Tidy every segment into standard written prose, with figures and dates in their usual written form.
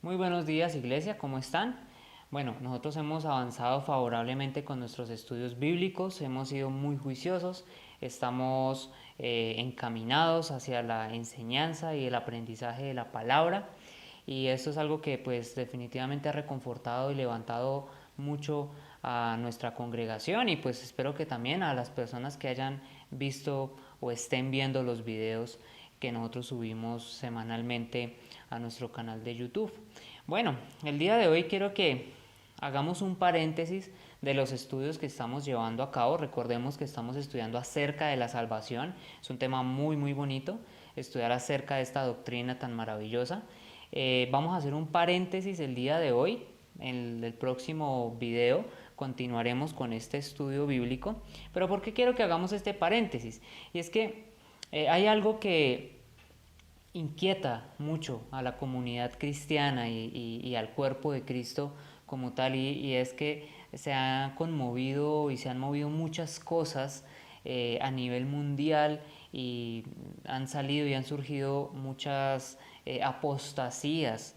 Muy buenos días, iglesia, ¿cómo están? Bueno, nosotros hemos avanzado favorablemente con nuestros estudios bíblicos, hemos sido muy juiciosos, estamos encaminados hacia la enseñanza y el aprendizaje de la palabra, y esto es algo que pues definitivamente ha reconfortado y levantado mucho a nuestra congregación, y pues espero que también a las personas que hayan visto o estén viendo los videos que nosotros subimos semanalmente a nuestro canal de YouTube. Bueno, el día de hoy quiero que hagamos un paréntesis de los estudios que estamos llevando a cabo. Recordemos que estamos estudiando acerca de la salvación. Es un tema muy bonito, estudiar acerca de esta doctrina tan maravillosa. Vamos a hacer un paréntesis el día de hoy. En el próximo video continuaremos con este estudio bíblico. Pero ¿por qué quiero que hagamos este paréntesis? Y es que hay algo que inquieta mucho a la comunidad cristiana y al cuerpo de Cristo como tal, y es que se han conmovido y se han movido muchas cosas a nivel mundial, y han salido y han surgido muchas apostasías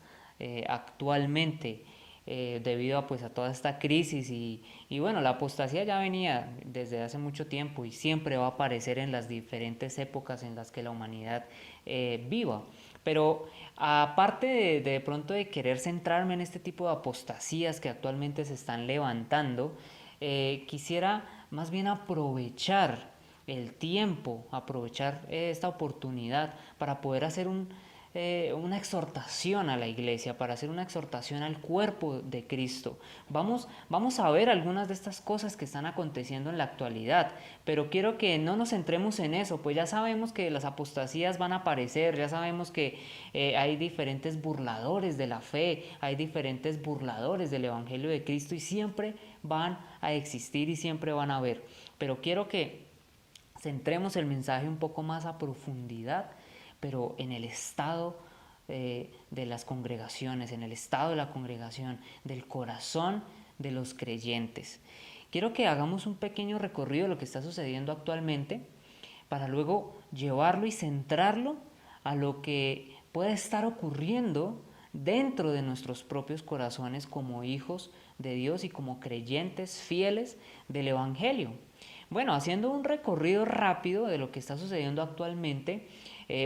actualmente, debido a, pues, a toda esta crisis, y bueno, la apostasía ya venía desde hace mucho tiempo y siempre va a aparecer en las diferentes épocas en las que la humanidad viva. Pero aparte de pronto de querer centrarme en este tipo de apostasías que actualmente se están levantando, quisiera más bien aprovechar el tiempo, aprovechar esta oportunidad para poder hacer una exhortación a la iglesia, para hacer una exhortación al cuerpo de Cristo. Vamos a ver algunas de estas cosas que están aconteciendo en la actualidad, pero quiero que no nos centremos en eso, pues ya sabemos que las apostasías van a aparecer, ya sabemos que hay diferentes burladores de la fe, hay diferentes burladores del Evangelio de Cristo, y siempre van a existir y siempre van a haber. Pero quiero que centremos el mensaje un poco más a profundidad, pero en el estado de las congregaciones, en el estado de la congregación, del corazón de los creyentes. Quiero que hagamos un pequeño recorrido de lo que está sucediendo actualmente, para luego llevarlo y centrarlo a lo que puede estar ocurriendo dentro de nuestros propios corazones como hijos de Dios y como creyentes fieles del Evangelio. Bueno, haciendo un recorrido rápido de lo que está sucediendo actualmente,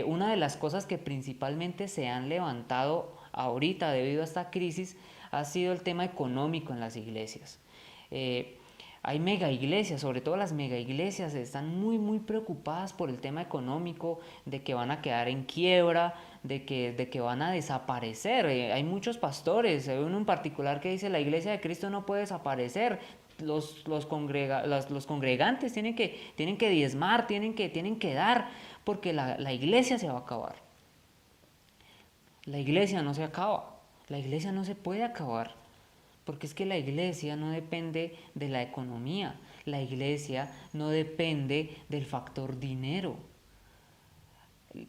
una de las cosas que principalmente se han levantado ahorita debido a esta crisis ha sido el tema económico en las iglesias. Eh, Hay mega iglesias, sobre todo las mega iglesias, están muy preocupadas por el tema económico, de que van a quedar en quiebra, de que van a desaparecer. Hay muchos pastores, hay uno en particular que dice: la iglesia de Cristo no puede desaparecer. Los congregantes tienen que diezmar, tienen que dar, porque la iglesia se va a acabar. La iglesia no se acaba, la iglesia no se puede acabar. Porque es que la iglesia no depende de la economía, la iglesia no depende del factor dinero.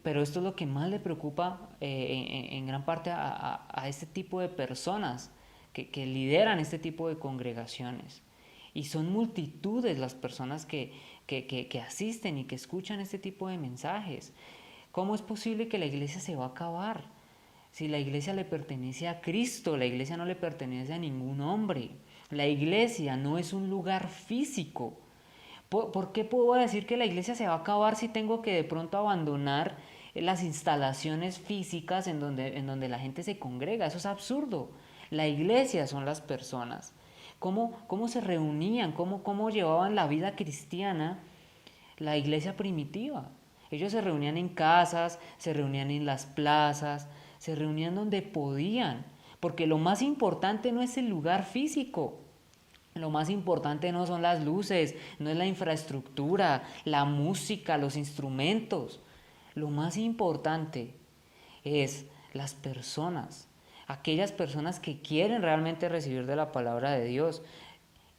Pero esto es lo que más le preocupa en gran parte a este tipo de personas que lideran este tipo de congregaciones. Y son multitudes las personas que asisten y que escuchan este tipo de mensajes. ¿Cómo es posible que la iglesia se va a acabar? Si la iglesia le pertenece a Cristo, la iglesia no le pertenece a ningún hombre. La iglesia no es un lugar físico. ¿Por qué puedo decir que la iglesia se va a acabar si tengo que de pronto abandonar las instalaciones físicas en donde la gente se congrega? Eso es absurdo. La iglesia son las personas. ¿Cómo se reunían? ¿Cómo llevaban la vida cristiana la iglesia primitiva? Ellos se reunían en casas, se reunían en las plazas, se reunían donde podían, porque lo más importante no es el lugar físico. Lo más importante no son las luces, no es la infraestructura, la música, los instrumentos. Lo más importante es las personas, aquellas personas que quieren realmente recibir de la palabra de Dios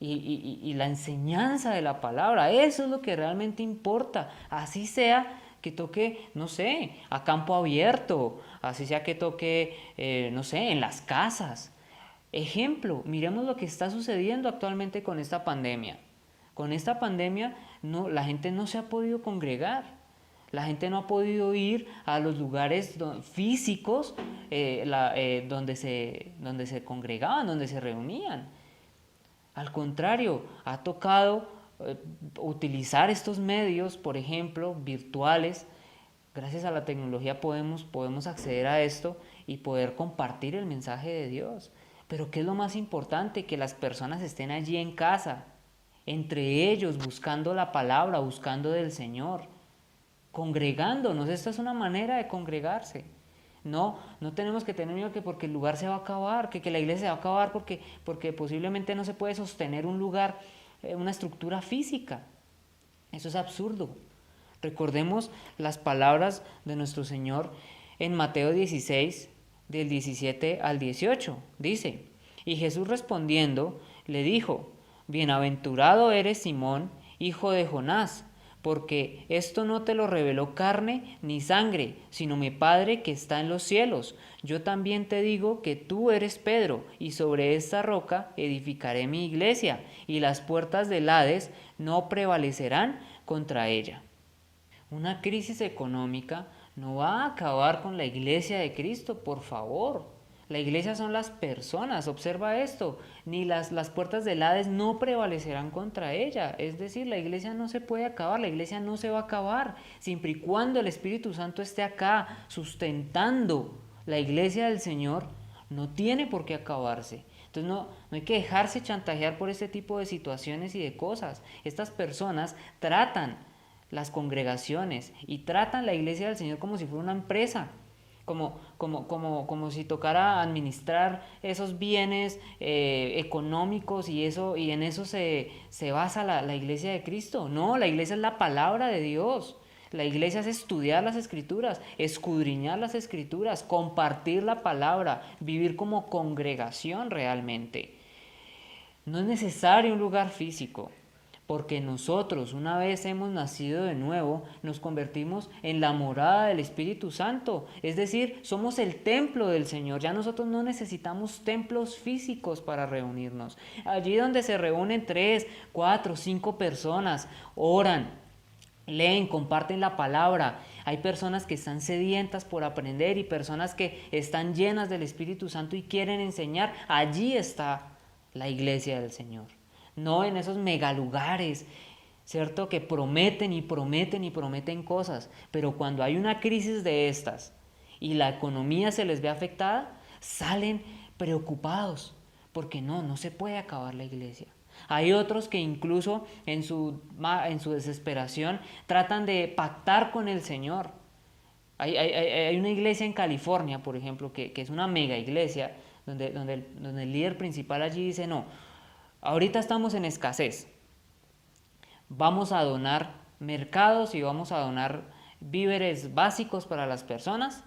y la enseñanza de la palabra. Eso es lo que realmente importa. Así sea que toque, no sé, a campo abierto, así sea que toque, no sé, en las casas. Ejemplo, miremos lo que está sucediendo actualmente con esta pandemia. Con esta pandemia no, la gente no se ha podido congregar. La gente no ha podido ir a los lugares físicos donde se congregaban, donde se reunían. Al contrario, ha tocado utilizar estos medios, por ejemplo, virtuales. Gracias a la tecnología podemos acceder a esto y poder compartir el mensaje de Dios. Pero ¿qué es lo más importante? Que las personas estén allí en casa, entre ellos, buscando la palabra, buscando del Señor, congregándonos. Esta es una manera de congregarse. No tenemos que tener miedo que porque el lugar se va a acabar, que la iglesia se va a acabar porque posiblemente no se puede sostener un lugar, una estructura física. Eso es absurdo. Recordemos las palabras de nuestro Señor en Mateo 16, del 17 al 18. Dice, y Jesús respondiendo le dijo, bienaventurado eres Simón, hijo de Jonás, porque esto no te lo reveló carne ni sangre, sino mi Padre que está en los cielos. Yo también te digo que tú eres Pedro, y sobre esta roca edificaré mi iglesia, y las puertas del Hades no prevalecerán contra ella. Una crisis económica no va a acabar con la iglesia de Cristo, por favor. La iglesia son las personas, observa esto, ni las puertas del Hades no prevalecerán contra ella. Es decir, la iglesia no se puede acabar, la iglesia no se va a acabar, siempre y cuando el Espíritu Santo esté acá sustentando la iglesia del Señor, no tiene por qué acabarse. Entonces no hay que dejarse chantajear por este tipo de situaciones y de cosas. Estas personas tratan las congregaciones y tratan la iglesia del Señor como si fuera una empresa, como si tocara administrar esos bienes económicos y en eso se basa la iglesia de Cristo. No, la iglesia es la palabra de Dios. La iglesia es estudiar las escrituras, escudriñar las escrituras, compartir la palabra, vivir como congregación realmente. No es necesario un lugar físico, porque nosotros, una vez hemos nacido de nuevo, nos convertimos en la morada del Espíritu Santo. Es decir, somos el templo del Señor. Ya nosotros no necesitamos templos físicos para reunirnos. Allí donde se reúnen 3, 4, 5 personas, oran, leen, comparten la palabra. Hay personas que están sedientas por aprender y personas que están llenas del Espíritu Santo y quieren enseñar. Allí está la iglesia del Señor. No en esos megalugares, ¿cierto? Que prometen y prometen y prometen cosas, pero cuando hay una crisis de estas y la economía se les ve afectada, salen preocupados, porque no se puede acabar la iglesia. Hay otros que incluso en su desesperación tratan de pactar con el Señor. Hay una iglesia en California, por ejemplo, que es una mega iglesia, donde el líder principal allí dice, no, ahorita estamos en escasez, vamos a donar mercados y vamos a donar víveres básicos para las personas.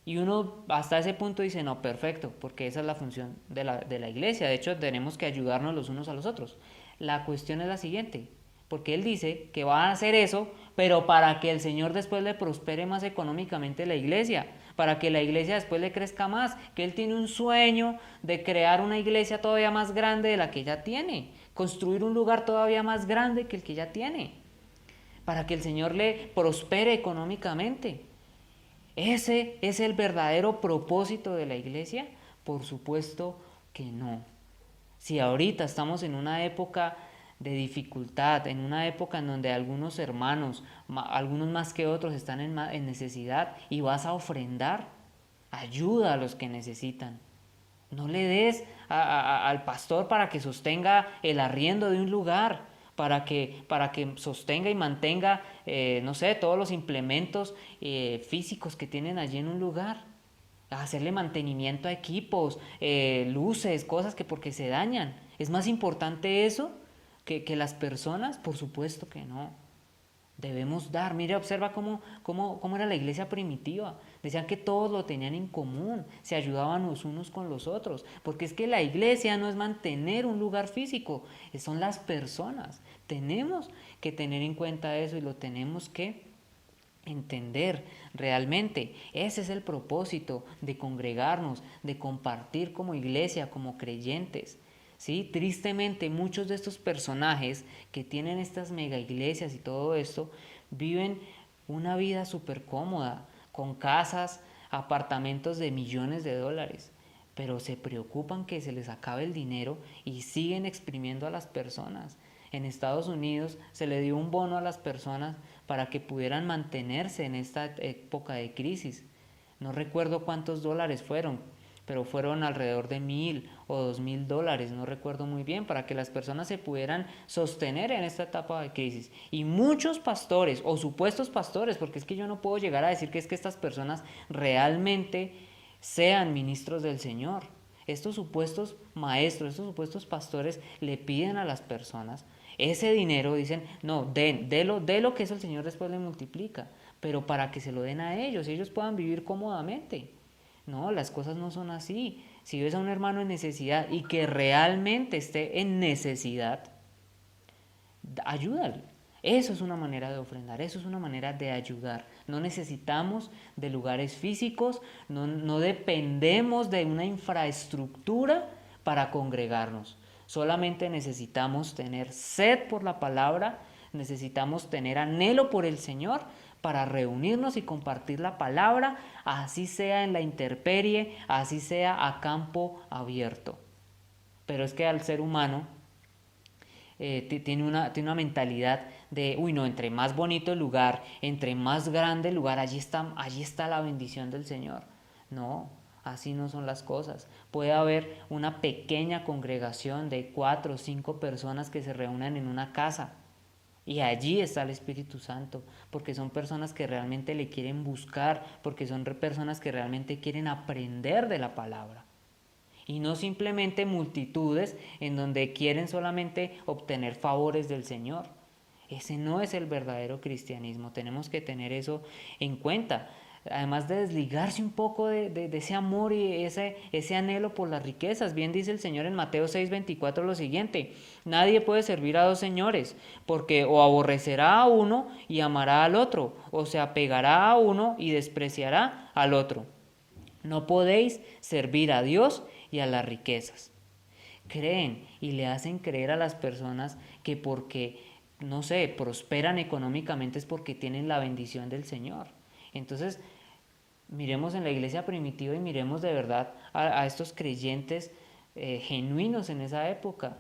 Y uno hasta ese punto dice, no, perfecto, porque esa es la función de la iglesia. De hecho, tenemos que ayudarnos los unos a los otros. La cuestión es la siguiente, porque él dice que va a hacer eso, pero para que el Señor después le prospere más económicamente la iglesia, para que la iglesia después le crezca más, que él tiene un sueño de crear una iglesia todavía más grande de la que ya tiene, construir un lugar todavía más grande que el que ya tiene, para que el Señor le prospere económicamente. ¿Ese es el verdadero propósito de la iglesia? Por supuesto que no. Si ahorita estamos en una época de dificultad, en una época en donde algunos hermanos, algunos más que otros, están en necesidad y vas a ofrendar, ayuda a los que necesitan. No le des al pastor para que sostenga el arriendo de un lugar, para que sostenga y mantenga, no sé, todos los implementos físicos que tienen allí en un lugar. Hacerle mantenimiento a equipos, luces, cosas que porque se dañan. ¿Es más importante eso que las personas? Por supuesto que no. Debemos dar. Mira, observa cómo era la iglesia primitiva. Decían que todos lo tenían en común, se ayudaban los unos con los otros, porque es que la iglesia no es mantener un lugar físico, son las personas. Tenemos que tener en cuenta eso y lo tenemos que entender realmente. Ese es el propósito de congregarnos, de compartir como iglesia, como creyentes. ¿Sí? Tristemente muchos de estos personajes que tienen estas mega iglesias y todo esto viven una vida súper cómoda, con casas, apartamentos de millones de dólares, pero se preocupan que se les acabe el dinero y siguen exprimiendo a las personas. En Estados Unidos se le dio un bono a las personas para que pudieran mantenerse en esta época de crisis. No recuerdo cuántos dólares fueron, pero fueron alrededor de $1,000 o $2,000, no recuerdo muy bien, para que las personas se pudieran sostener en esta etapa de crisis. Y muchos pastores o supuestos pastores, porque es que yo no puedo llegar a decir que es que estas personas realmente sean ministros del Señor. Estos supuestos maestros, estos supuestos pastores le piden a las personas ese dinero, dicen, no, de lo que eso el Señor después le multiplica, pero para que se lo den a ellos y ellos puedan vivir cómodamente. No, las cosas no son así. Si ves a un hermano en necesidad y que realmente esté en necesidad, ayúdale. Eso es una manera de ofrendar, eso es una manera de ayudar. No necesitamos de lugares físicos, no dependemos de una infraestructura para congregarnos. Solamente necesitamos tener sed por la palabra, necesitamos tener anhelo por el Señor para reunirnos y compartir la palabra, así sea en la intemperie, así sea a campo abierto. Pero es que al ser humano tiene una mentalidad de, uy no, entre más bonito el lugar, entre más grande el lugar, allí está la bendición del Señor. No, así no son las cosas. Puede haber una pequeña congregación de 4 o 5 personas que se reúnan en una casa. Y allí está el Espíritu Santo, porque son personas que realmente le quieren buscar, porque son personas que realmente quieren aprender de la palabra. Y no simplemente multitudes en donde quieren solamente obtener favores del Señor. Ese no es el verdadero cristianismo, tenemos que tener eso en cuenta. Además de desligarse un poco de ese amor y ese anhelo por las riquezas. Bien dice el Señor en Mateo 6:24 lo siguiente: nadie puede servir a dos señores, porque o aborrecerá a uno y amará al otro, o se apegará a uno y despreciará al otro. No podéis servir a Dios y a las riquezas. Creen y le hacen creer a las personas que porque, no sé, prosperan económicamente es porque tienen la bendición del Señor. Entonces, miremos en la iglesia primitiva y miremos de verdad a estos creyentes genuinos en esa época,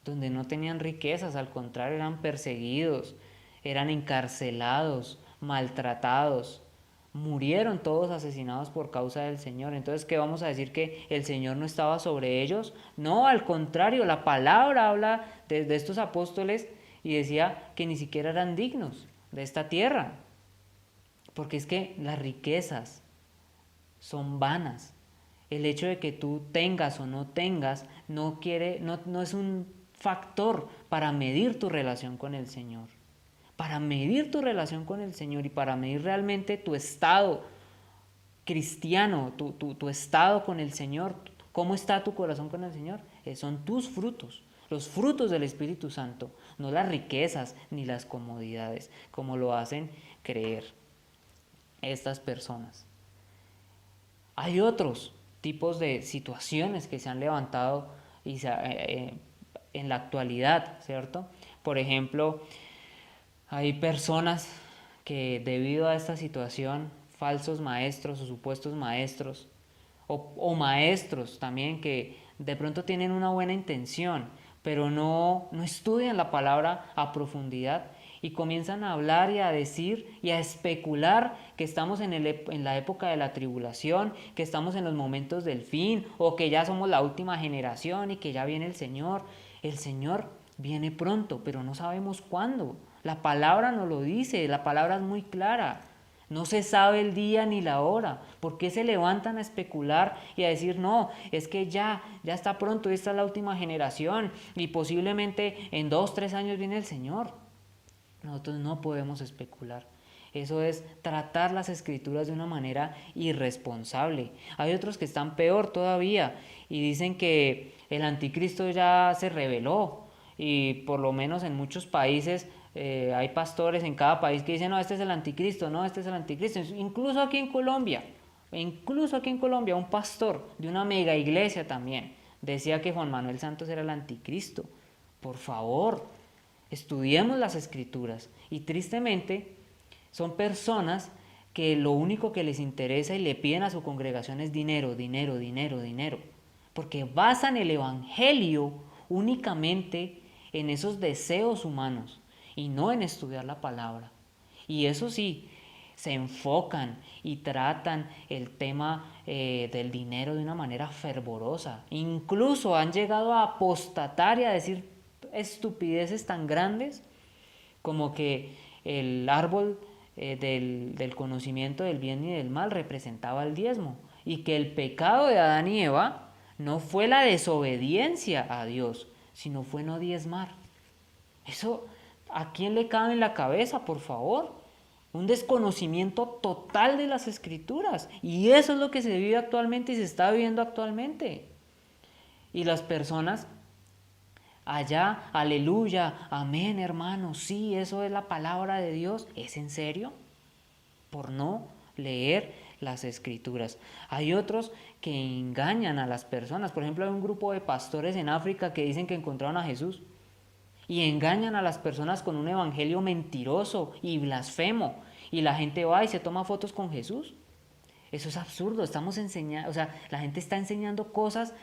donde no tenían riquezas, al contrario, eran perseguidos, eran encarcelados, maltratados, murieron todos asesinados por causa del Señor. Entonces, ¿qué vamos a decir? ¿Que el Señor no estaba sobre ellos? No, al contrario, la palabra habla de estos apóstoles y decía que ni siquiera eran dignos de esta tierra, porque es que las riquezas son vanas. El hecho de que tú tengas o no tengas no es un factor para medir tu relación con el Señor. Para medir tu relación con el Señor y para medir realmente tu estado cristiano, tu estado con el Señor, cómo está tu corazón con el Señor, son tus frutos, los frutos del Espíritu Santo, no las riquezas ni las comodidades, como lo hacen creer estas personas. Hay otros tipos de situaciones que se han levantado en la actualidad, ¿cierto? Por ejemplo, hay personas que debido a esta situación, falsos maestros o supuestos maestros, o maestros también que de pronto tienen una buena intención, pero no estudian la palabra a profundidad y comienzan a hablar y a decir y a especular que estamos en la época de la tribulación, que estamos en los momentos del fin, o que ya somos la última generación y que ya viene el Señor. El Señor viene pronto, pero no sabemos cuándo. La palabra nos lo dice, la palabra es muy clara. No se sabe el día ni la hora. ¿Por qué se levantan a especular y a decir, no, es que ya está pronto, esta es la última generación y posiblemente en 2, 3 años viene el Señor? Nosotros no podemos especular. Eso es tratar las escrituras de una manera irresponsable. Hay otros que están peor todavía y dicen que el anticristo ya se reveló y por lo menos en muchos países hay pastores en cada país que dicen, no, este es el anticristo, no, este es el anticristo. Incluso aquí en Colombia, un pastor de una mega iglesia también decía que Juan Manuel Santos era el anticristo. Por favor, estudiemos las escrituras y tristemente Son personas que lo único que les interesa y le piden a su congregación es dinero, dinero, dinero, dinero. Porque basan el evangelio únicamente en esos deseos humanos y no en estudiar la palabra. Y eso sí, se enfocan y tratan el tema del dinero de una manera fervorosa. Incluso han llegado a apostatar y a decir estupideces tan grandes como que el árbol del conocimiento del bien y del mal representaba el diezmo y que el pecado de Adán y Eva no fue la desobediencia a Dios, sino fue no diezmar. Eso, ¿a quién le cabe en la cabeza, por favor? Un desconocimiento total de las escrituras. Y eso es lo que se vive actualmente y se está viviendo actualmente. Y las personas allá, aleluya, amén, hermano, sí, eso es la palabra de Dios. ¿Es en serio? Por no leer las escrituras. Hay otros que engañan a las personas. Por ejemplo, hay un grupo de pastores en África que dicen que encontraron a Jesús y engañan a las personas con un evangelio mentiroso y blasfemo, y la gente va y se toma fotos con Jesús. Eso es absurdo. Estamos enseñando, o sea, la gente está enseñando cosas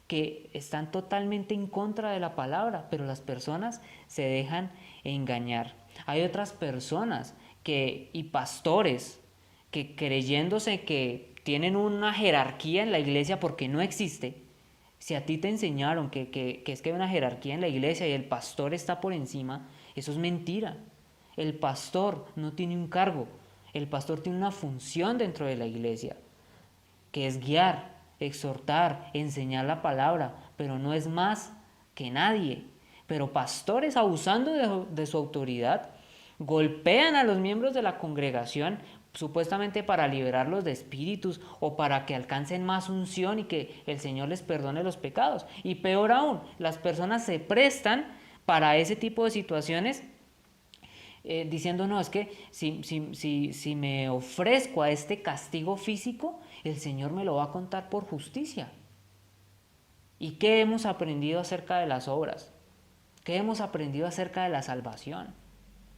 que están totalmente en contra de la palabra, pero las personas se dejan engañar. Hay otras personas y pastores que, creyéndose que tienen una jerarquía en la iglesia porque no existe. Si a ti te enseñaron que es que hay una jerarquía en la iglesia y el pastor está por encima, eso es mentira. El pastor no tiene un cargo, el pastor tiene una función dentro de la iglesia, que es guiar, exhortar, enseñar la palabra, pero no es más que nadie. Pero pastores, abusando de su autoridad, golpean a los miembros de la congregación supuestamente para liberarlos de espíritus o para que alcancen más unción y que el Señor les perdone los pecados. Y peor aún, las personas se prestan para ese tipo de situaciones diciendo, no, es que si me ofrezco a este castigo físico, el Señor me lo va a contar por justicia. ¿Y qué hemos aprendido acerca de las obras? ¿Qué hemos aprendido acerca de la salvación?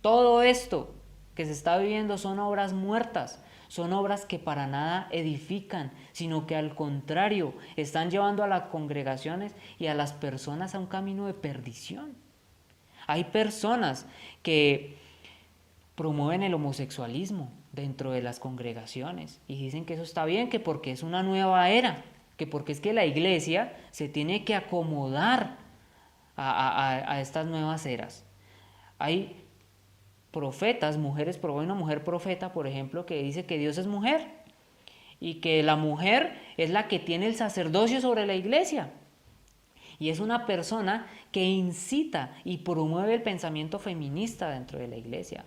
Todo esto que se está viviendo son obras muertas, son obras que para nada edifican, sino que al contrario están llevando a las congregaciones y a las personas a un camino de perdición. Hay personas que promueven el homosexualismo dentro de las congregaciones y dicen que eso está bien, que porque es una nueva era, que porque es que la iglesia se tiene que acomodar a estas nuevas eras. Hay profetas, mujeres, hay una mujer profeta, por ejemplo, que dice que Dios es mujer y que la mujer es la que tiene el sacerdocio sobre la iglesia. Y es una persona que incita y promueve el pensamiento feminista dentro de la iglesia.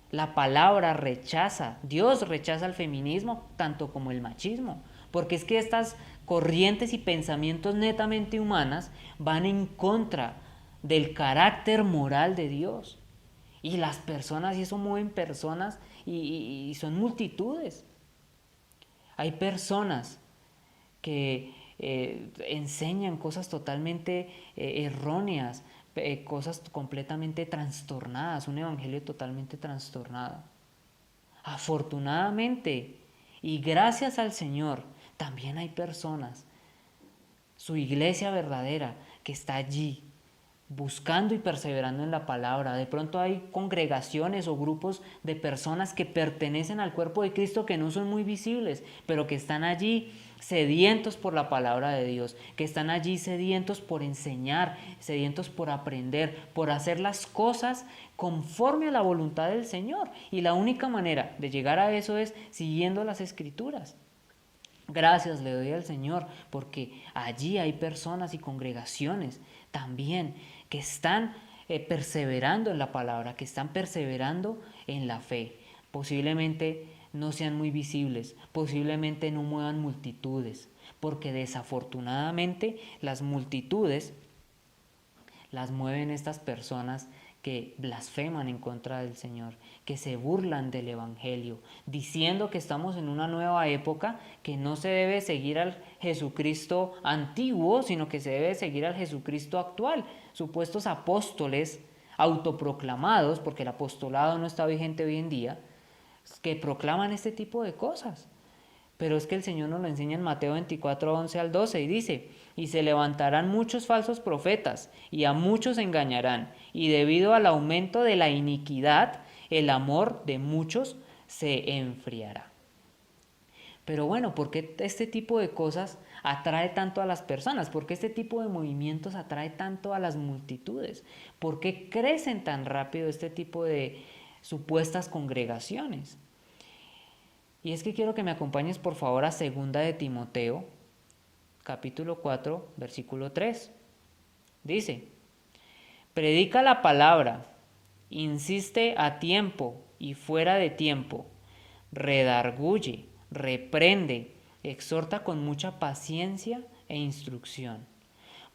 La palabra rechaza, Dios rechaza el feminismo tanto como el machismo, porque es que estas corrientes y pensamientos netamente humanas van en contra del carácter moral de Dios. Y las personas, y eso mueven personas y son multitudes. Hay personas que enseñan cosas totalmente erróneas, cosas completamente trastornadas, un evangelio totalmente trastornado. Afortunadamente y gracias al Señor, también hay personas, su iglesia verdadera, que está allí buscando y perseverando en la palabra. De pronto hay congregaciones o grupos de personas que pertenecen al cuerpo de Cristo que no son muy visibles, pero que están allí sedientos por la palabra de Dios, que están allí sedientos por enseñar, sedientos por aprender, por hacer las cosas conforme a la voluntad del Señor. Y la única manera de llegar a eso es siguiendo las Escrituras. Gracias le doy al Señor porque allí hay personas y congregaciones también que están perseverando en la palabra, que están perseverando en la fe. Posiblemente no sean muy visibles, posiblemente no muevan multitudes, porque desafortunadamente las multitudes las mueven estas personas que blasfeman en contra del Señor, que se burlan del Evangelio, diciendo que estamos en una nueva época, que no se debe seguir al Jesucristo antiguo, sino que se debe seguir al Jesucristo actual. Supuestos apóstoles autoproclamados, porque el apostolado no está vigente hoy en día, que proclaman este tipo de cosas. Pero es que el Señor nos lo enseña en Mateo 24, 11 al 12 y dice: y se levantarán muchos falsos profetas y a muchos engañarán, y debido al aumento de la iniquidad, el amor de muchos se enfriará. Pero bueno, ¿por qué este tipo de cosas atrae tanto a las personas? ¿Por qué este tipo de movimientos atrae tanto a las multitudes? ¿Por qué crecen tan rápido este tipo de supuestas congregaciones? Y es que quiero que me acompañes por favor a 2 capítulo 4, versículo 3. Dice: predica la palabra, insiste a tiempo y fuera de tiempo, redarguye, reprende, exhorta con mucha paciencia e instrucción.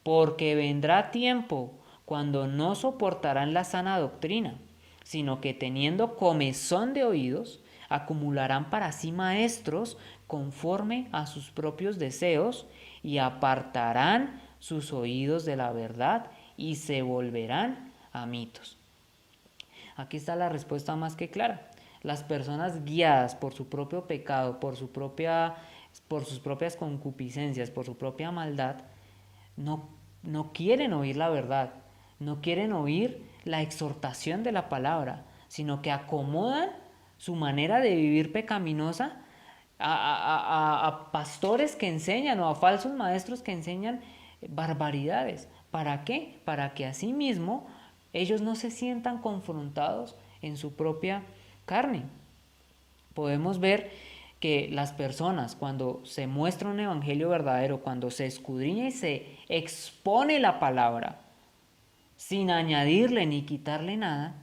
Porque vendrá tiempo cuando no soportarán la sana doctrina, sino que teniendo comezón de oídos, acumularán para sí maestros conforme a sus propios deseos y apartarán sus oídos de la verdad y se volverán a mitos. Aquí está la respuesta más que clara. Las personas guiadas por su propio pecado, por sus propias concupiscencias, por su propia maldad, no quieren oír la verdad, no quieren oír la exhortación de la palabra, sino que acomodan su manera de vivir pecaminosa a pastores que enseñan o a falsos maestros que enseñan barbaridades. ¿Para qué? Para que asimismo ellos no se sientan confrontados en su propia carne. Podemos ver que las personas, cuando se muestra un evangelio verdadero, cuando se escudriña y se expone la palabra, sin añadirle ni quitarle nada,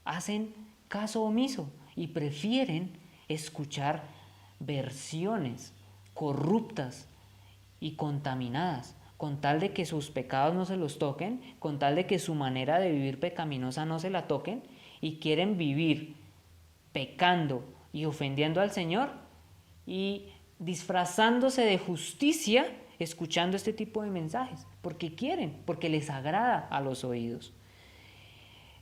hacen caso omiso y prefieren escuchar versiones corruptas y contaminadas, con tal de que sus pecados no se los toquen, con tal de que su manera de vivir pecaminosa no se la toquen, y quieren vivir pecando y ofendiendo al Señor y disfrazándose de justicia, escuchando este tipo de mensajes, porque quieren, porque les agrada a los oídos.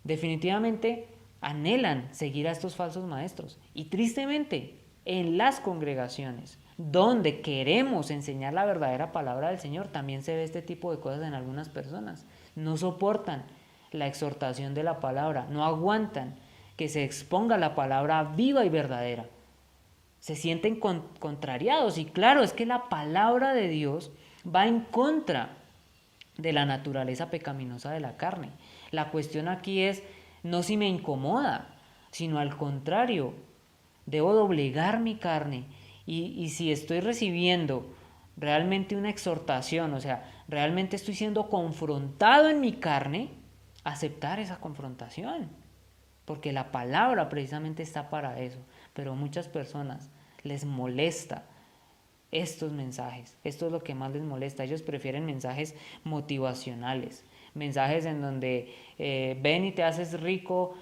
Definitivamente anhelan seguir a estos falsos maestros, y tristemente en las congregaciones donde queremos enseñar la verdadera palabra del Señor también se ve este tipo de cosas en algunas personas. No soportan la exhortación de la palabra, no aguantan que se exponga la palabra viva y verdadera. Se sienten contrariados, y claro, es que la palabra de Dios va en contra de la naturaleza pecaminosa de la carne. La cuestión aquí es no si me incomoda, sino al contrario, debo doblegar mi carne, y si estoy recibiendo realmente una exhortación, o sea, realmente estoy siendo confrontado en mi carne, aceptar esa confrontación, porque la palabra precisamente está para eso. Pero a muchas personas les molesta estos mensajes, esto es lo que más les molesta. Ellos prefieren mensajes motivacionales, mensajes en donde ven y te haces rico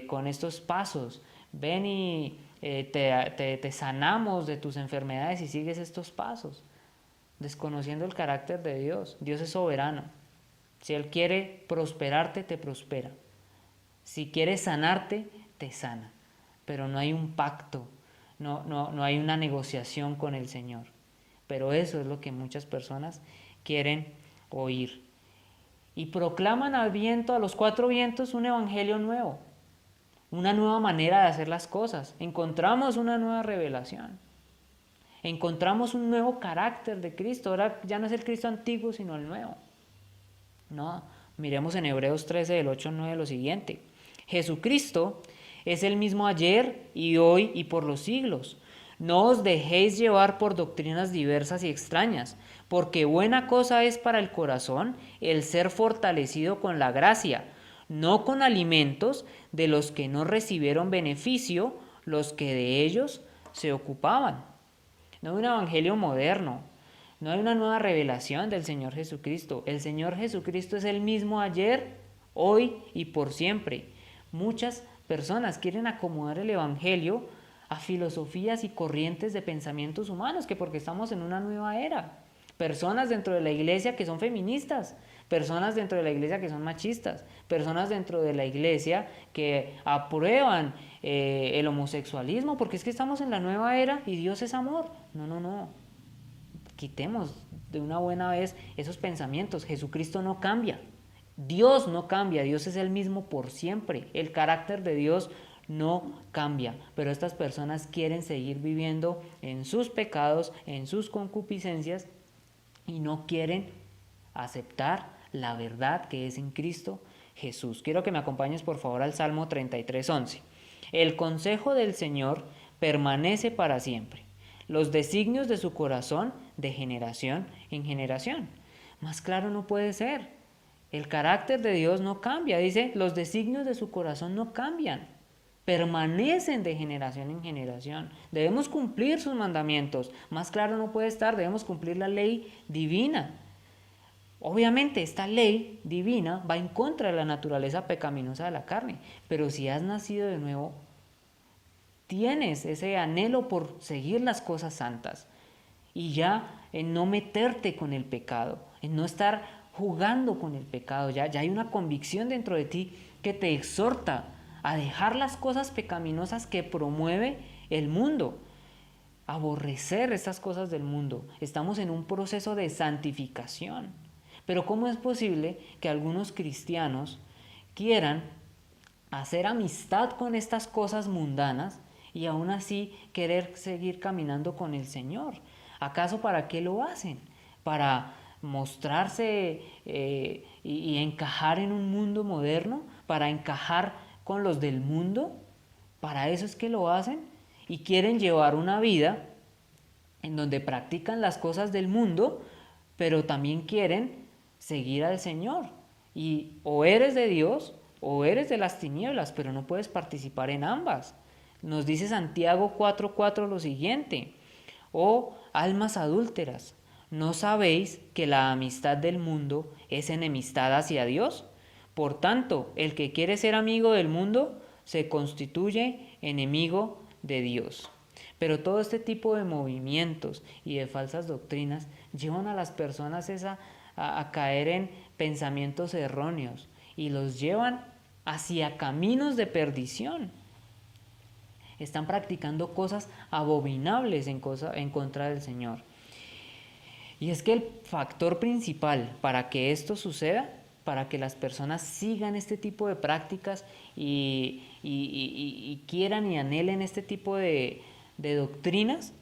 con estos pasos, ven y te sanamos de tus enfermedades y sigues estos pasos, desconociendo el carácter de Dios. Dios es soberano. Si Él quiere prosperarte, te prospera. Si quiere sanarte, te sana. Pero no hay un pacto, no hay una negociación con el Señor. Pero eso es lo que muchas personas quieren oír. Y proclaman al viento, a los cuatro vientos, un evangelio nuevo, una nueva manera de hacer las cosas. Encontramos una nueva revelación. Encontramos un nuevo carácter de Cristo. Ahora ya no es el Cristo antiguo, sino el nuevo. No, miremos en Hebreos 13, del 8 al 9, lo siguiente. Jesucristo es el mismo ayer y hoy y por los siglos. No os dejéis llevar por doctrinas diversas y extrañas, porque buena cosa es para el corazón el ser fortalecido con la gracia, no con alimentos de los que no recibieron beneficio los que de ellos se ocupaban. No hay un evangelio moderno, no hay una nueva revelación del Señor Jesucristo. El Señor Jesucristo es el mismo ayer, hoy y por siempre. Muchas personas quieren acomodar el evangelio a filosofías y corrientes de pensamientos humanos, que porque estamos en una nueva era. Personas dentro de la iglesia que son feministas, personas dentro de la iglesia que son machistas, personas dentro de la iglesia que aprueban el homosexualismo, porque es que estamos en la nueva era y Dios es amor. No, no, no. Quitemos de una buena vez esos pensamientos. Jesucristo no cambia. Dios no cambia, Dios es el mismo por siempre. El carácter de Dios no cambia, pero estas personas quieren seguir viviendo en sus pecados, en sus concupiscencias y no quieren aceptar la verdad que es en Cristo Jesús. Quiero que me acompañes por favor al Salmo 33:11. El consejo del Señor permanece para siempre, los designios de su corazón de generación en generación. Más claro no puede ser. El carácter de Dios no cambia. Dice, los designios de su corazón no cambian. Permanecen de generación en generación. Debemos cumplir sus mandamientos. Más claro no puede estar. Debemos cumplir la ley divina. Obviamente esta ley divina va en contra de la naturaleza pecaminosa de la carne. Pero si has nacido de nuevo, tienes ese anhelo por seguir las cosas santas. Y ya en no meterte con el pecado, en no estar jugando con el pecado, ya hay una convicción dentro de ti que te exhorta a dejar las cosas pecaminosas que promueve el mundo, aborrecer estas cosas del mundo. Estamos en un proceso de santificación. Pero ¿cómo es posible que algunos cristianos quieran hacer amistad con estas cosas mundanas y aún así querer seguir caminando con el Señor? ¿Acaso para qué lo hacen? ¿Para mostrarse y encajar en un mundo moderno? ¿Para encajar con los del mundo? ¿Para eso es que lo hacen? Y quieren llevar una vida en donde practican las cosas del mundo, pero también quieren seguir al Señor. Y o eres de Dios o eres de las tinieblas, pero no puedes participar en ambas. Nos dice Santiago 4:4 lo siguiente: oh almas adúlteras, ¿no sabéis que la amistad del mundo es enemistad hacia Dios? Por tanto, el que quiere ser amigo del mundo se constituye enemigo de Dios. Pero todo este tipo de movimientos y de falsas doctrinas llevan a las personas a caer en pensamientos erróneos y los llevan hacia caminos de perdición. Están practicando cosas abominables en contra del Señor. Y es que el factor principal para que esto suceda, para que las personas sigan este tipo de prácticas y quieran y anhelen este tipo de doctrinas,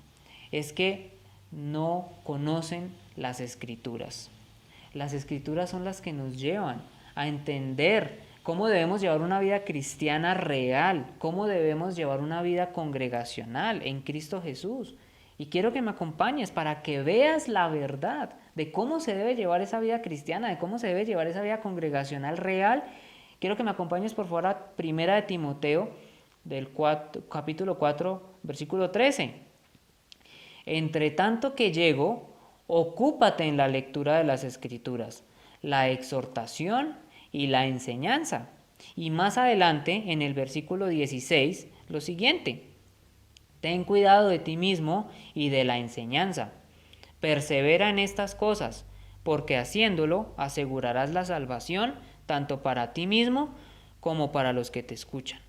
es que no conocen las Escrituras. Las Escrituras son las que nos llevan a entender cómo debemos llevar una vida cristiana real, cómo debemos llevar una vida congregacional en Cristo Jesús. Y quiero que me acompañes para que veas la verdad de cómo se debe llevar esa vida cristiana, de cómo se debe llevar esa vida congregacional real. Quiero que me acompañes por favor a 1 de Timoteo, capítulo 4, versículo 13. Entre tanto que llego, ocúpate en la lectura de las Escrituras, la exhortación y la enseñanza. Y más adelante, en el versículo 16, lo siguiente: ten cuidado de ti mismo y de la enseñanza. Persevera en estas cosas, porque haciéndolo asegurarás la salvación tanto para ti mismo como para los que te escuchan.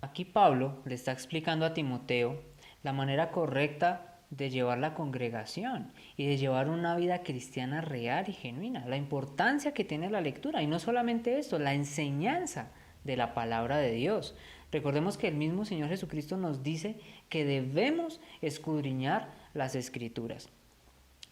Aquí Pablo le está explicando a Timoteo la manera correcta de llevar la congregación y de llevar una vida cristiana real y genuina, la importancia que tiene la lectura, y no solamente esto, la enseñanza de la palabra de Dios. Recordemos que el mismo Señor Jesucristo nos dice que debemos escudriñar las Escrituras,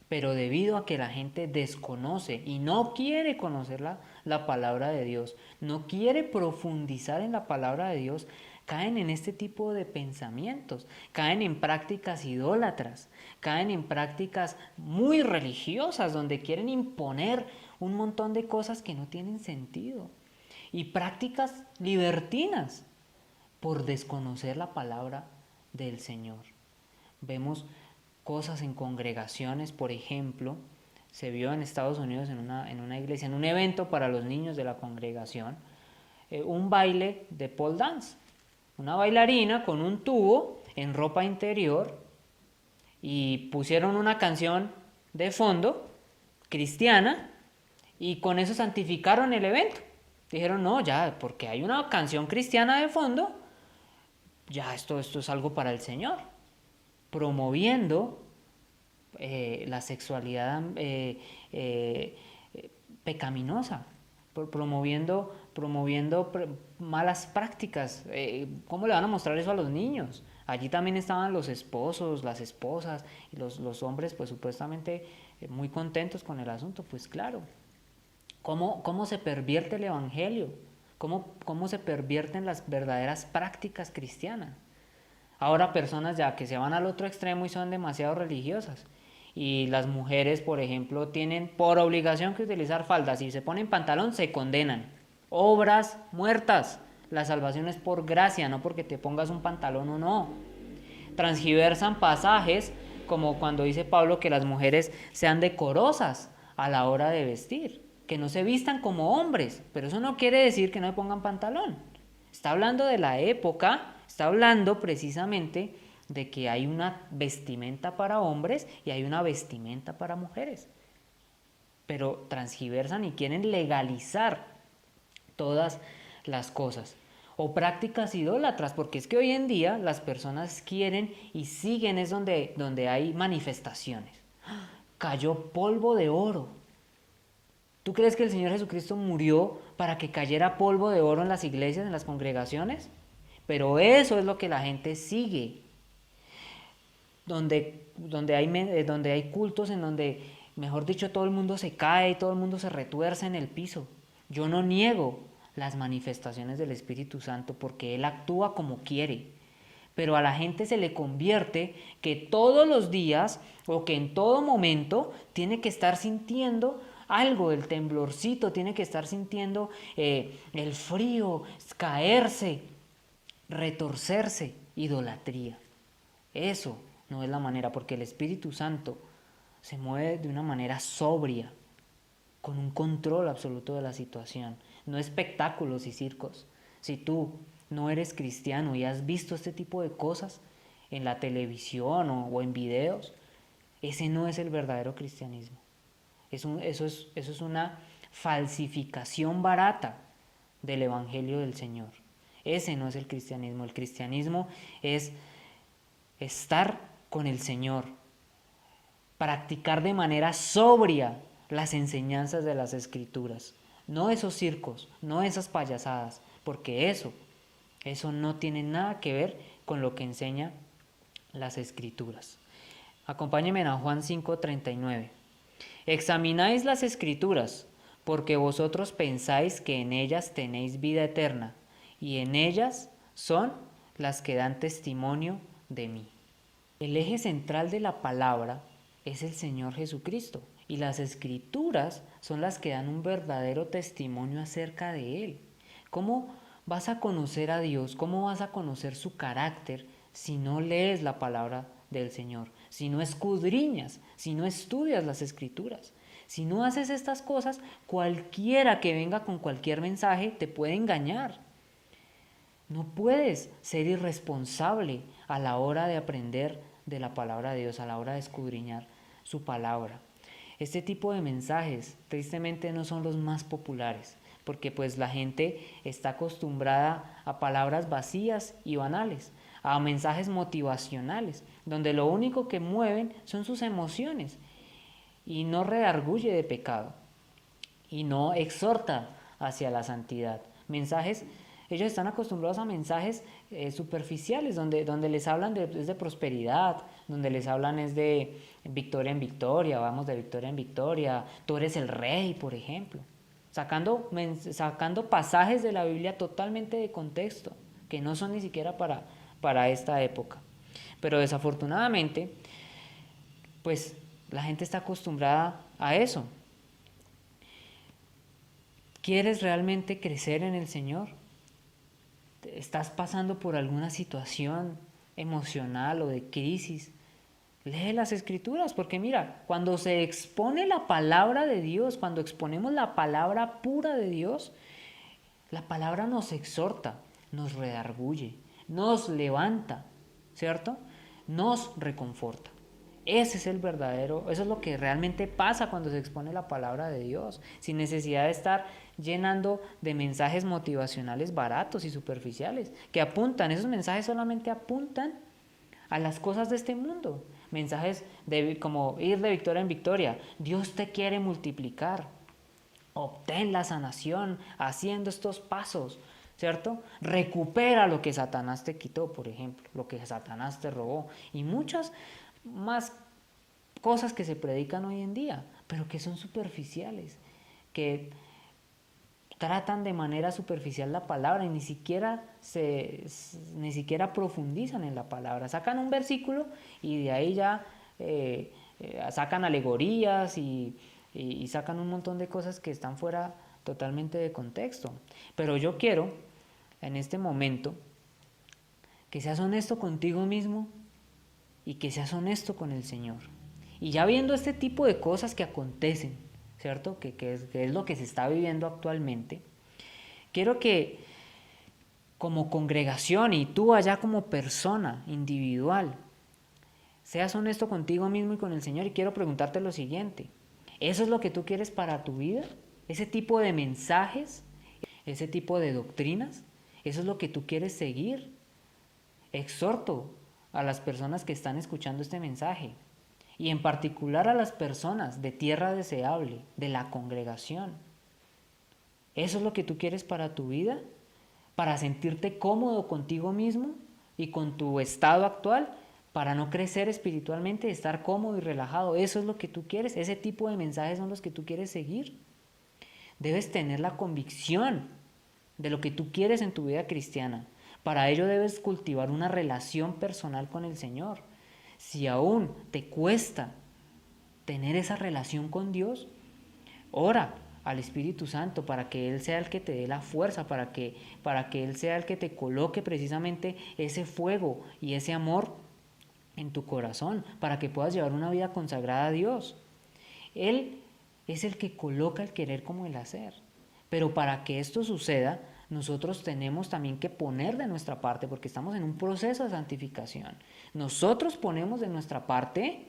pero debido a que la gente desconoce y no quiere conocer la palabra de Dios, no quiere profundizar en la palabra de Dios, caen en este tipo de pensamientos, caen en prácticas idólatras, caen en prácticas muy religiosas donde quieren imponer un montón de cosas que no tienen sentido, y prácticas libertinas por desconocer la palabra del Señor. Vemos cosas en congregaciones, por ejemplo, se vio en Estados Unidos en una iglesia, en un evento para los niños de la congregación, un baile de pole dance. Una bailarina con un tubo en ropa interior, y pusieron una canción de fondo cristiana Y con eso santificaron el evento. Dijeron, no, ya, porque hay una canción cristiana de fondo, ya esto es algo para el Señor. Promoviendo la sexualidad pecaminosa, promoviendo malas prácticas. ¿Cómo le van a mostrar eso a los niños? Allí también estaban los esposos, las esposas, y los hombres pues supuestamente muy contentos con el asunto. Pues claro, ¿cómo se pervierte el evangelio? ¿Cómo se pervierten las verdaderas prácticas cristianas? Ahora personas ya que se van al otro extremo y son demasiado religiosas. Y las mujeres, por ejemplo, tienen por obligación que utilizar faldas. Si se ponen pantalón, se condenan. Obras muertas. La salvación es por gracia, no porque te pongas un pantalón o no. Transgiversan pasajes como cuando dice Pablo que las mujeres sean decorosas a la hora de vestir, que no se vistan como hombres, pero eso no quiere decir que no se pongan pantalón. Está hablando de la época, está hablando precisamente de que hay una vestimenta para hombres y hay una vestimenta para mujeres. Pero transgiversan y quieren legalizar todas las cosas. O prácticas idólatras, porque es que hoy en día las personas quieren y siguen es donde hay manifestaciones. Cayó polvo de oro. ¿Tú crees que el Señor Jesucristo murió para que cayera polvo de oro en las iglesias, en las congregaciones? Pero eso es lo que la gente sigue. Donde hay cultos en donde, mejor dicho, todo el mundo se cae y todo el mundo se retuerce en el piso. Yo no niego las manifestaciones del Espíritu Santo porque Él actúa como quiere. Pero a la gente se le convierte que todos los días o que en todo momento tiene que estar sintiendo algo, el temblorcito, tiene que estar sintiendo el frío, caerse, retorcerse, idolatría. Eso no es la manera, porque el Espíritu Santo se mueve de una manera sobria, con un control absoluto de la situación, no espectáculos y circos. Si tú no eres cristiano y has visto este tipo de cosas en la televisión o en videos, ese no es el verdadero cristianismo. Eso es una falsificación barata del Evangelio del Señor. Ese no es el cristianismo. El cristianismo es estar con el Señor, practicar de manera sobria las enseñanzas de las Escrituras, no esos circos, no esas payasadas, porque eso no tiene nada que ver con lo que enseña las Escrituras. Acompáñenme a Juan 5:39. Examináis las Escrituras, porque vosotros pensáis que en ellas tenéis vida eterna, y en ellas son las que dan testimonio de mí. El eje central de la palabra es el Señor Jesucristo, y las Escrituras son las que dan un verdadero testimonio acerca de Él. ¿Cómo vas a conocer a Dios? ¿Cómo vas a conocer su carácter si no lees la palabra del Señor? Si no escudriñas, si no estudias las Escrituras. Si no haces estas cosas, cualquiera que venga con cualquier mensaje te puede engañar. No puedes ser irresponsable a la hora de aprender de la palabra de Dios, a la hora de escudriñar su palabra. Este tipo de mensajes tristemente no son los más populares, porque pues la gente está acostumbrada a palabras vacías y banales, a mensajes motivacionales, donde lo único que mueven son sus emociones y no redarguye de pecado y no exhorta hacia la santidad. Ellos están acostumbrados a mensajes superficiales, donde les hablan es de prosperidad, donde les hablan es de victoria en victoria, vamos de victoria en victoria, tú eres el rey, por ejemplo, sacando pasajes de la Biblia totalmente de contexto, que no son ni siquiera para esta época. Pero desafortunadamente, pues la gente está acostumbrada a eso. ¿Quieres realmente crecer en el Señor? ¿Estás pasando por alguna situación emocional o de crisis? Lee las Escrituras, porque mira, cuando se expone la palabra de Dios, cuando exponemos la palabra pura de Dios, la palabra nos exhorta, nos redarguye, nos levanta, ¿cierto? Nos reconforta. Ese es el verdadero, eso es lo que realmente pasa cuando se expone la palabra de Dios, sin necesidad de estar llenando de mensajes motivacionales baratos y superficiales, que apuntan, esos mensajes solamente apuntan a las cosas de este mundo. Mensajes como ir de victoria en victoria. Dios te quiere multiplicar. Obtén la sanación haciendo estos pasos, ¿cierto? Recupera lo que Satanás te quitó, por ejemplo, lo que Satanás te robó. Y muchas más cosas que se predican hoy en día, pero que son superficiales, que tratan de manera superficial la palabra y ni siquiera profundizan en la palabra. Sacan un versículo y de ahí ya sacan alegorías y sacan un montón de cosas que están fuera totalmente de contexto. Pero yo quiero, en este momento, que seas honesto contigo mismo y que seas honesto con el Señor. Y ya viendo este tipo de cosas que acontecen, ¿cierto? Que es lo que se está viviendo actualmente, quiero que como congregación y tú allá como persona individual, seas honesto contigo mismo y con el Señor. Y quiero preguntarte lo siguiente: ¿eso es lo que tú quieres para tu vida? ¿Ese tipo de mensajes? ¿Ese tipo de doctrinas? ¿Eso es lo que tú quieres seguir? Exhorto a las personas que están escuchando este mensaje, y en particular a las personas de Tierra Deseable, de la congregación. ¿Eso es lo que tú quieres para tu vida? ¿Para sentirte cómodo contigo mismo y con tu estado actual? ¿Para no crecer espiritualmente, estar cómodo y relajado? ¿Eso es lo que tú quieres? ¿Ese tipo de mensajes son los que tú quieres seguir? Debes tener la convicción de lo que tú quieres en tu vida cristiana. Para ello debes cultivar una relación personal con el Señor. Si aún te cuesta tener esa relación con Dios, ora al Espíritu Santo para que Él sea el que te dé la fuerza, para que Él sea el que te coloque precisamente ese fuego y ese amor en tu corazón, para que puedas llevar una vida consagrada a Dios. Él es el que coloca el querer como el hacer. Pero para que esto suceda, nosotros tenemos también que poner de nuestra parte, porque estamos en un proceso de santificación. Nosotros ponemos de nuestra parte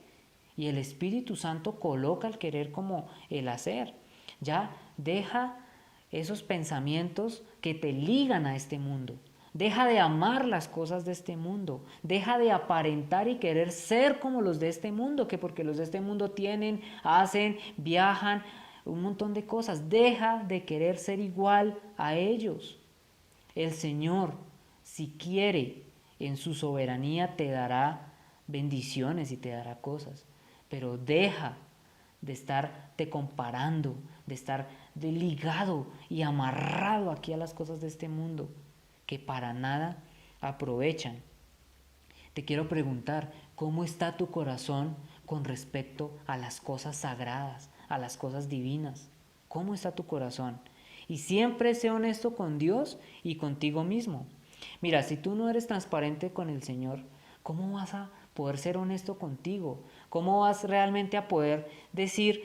y el Espíritu Santo coloca el querer como el hacer. Ya deja esos pensamientos que te ligan a este mundo. Deja de amar las cosas de este mundo. Deja de aparentar y querer ser como los de este mundo, que porque los de este mundo tienen, hacen, viajan, un montón de cosas. Deja de querer ser igual a ellos. El Señor, si quiere, en su soberanía te dará bendiciones y te dará cosas. Pero deja de estarte comparando, de estar ligado y amarrado aquí a las cosas de este mundo, que para nada aprovechan. Te quiero preguntar, ¿cómo está tu corazón con respecto a las cosas sagradas, a las cosas divinas? ¿Cómo está tu corazón? Y siempre sé honesto con Dios y contigo mismo. Mira, si tú no eres transparente con el Señor, ¿cómo vas a poder ser honesto contigo? ¿Cómo vas realmente a poder decir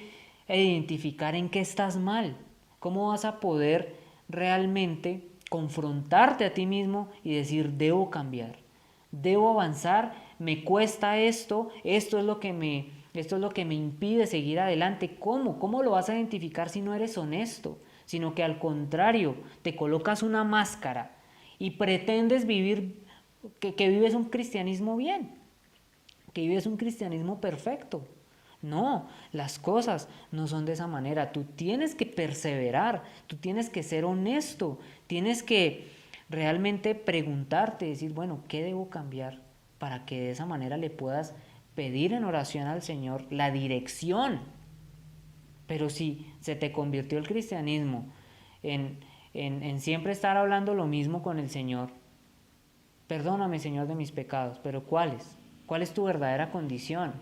e identificar en qué estás mal? ¿Cómo vas a poder realmente confrontarte a ti mismo y decir, debo cambiar, debo avanzar, me cuesta esto, esto es lo que me impide seguir adelante? ¿Cómo lo vas a identificar si no eres honesto? Sino que al contrario, te colocas una máscara y pretendes vivir, que vives un cristianismo bien, que vives un cristianismo perfecto. No, las cosas no son de esa manera. Tú tienes que perseverar, tú tienes que ser honesto, tienes que realmente preguntarte, decir, bueno, ¿qué debo cambiar? Para que de esa manera le puedas pedir en oración al Señor la dirección. Pero si se te convirtió el cristianismo en siempre estar hablando lo mismo con el Señor, perdóname, Señor, de mis pecados, pero ¿cuáles? ¿Cuál es tu verdadera condición?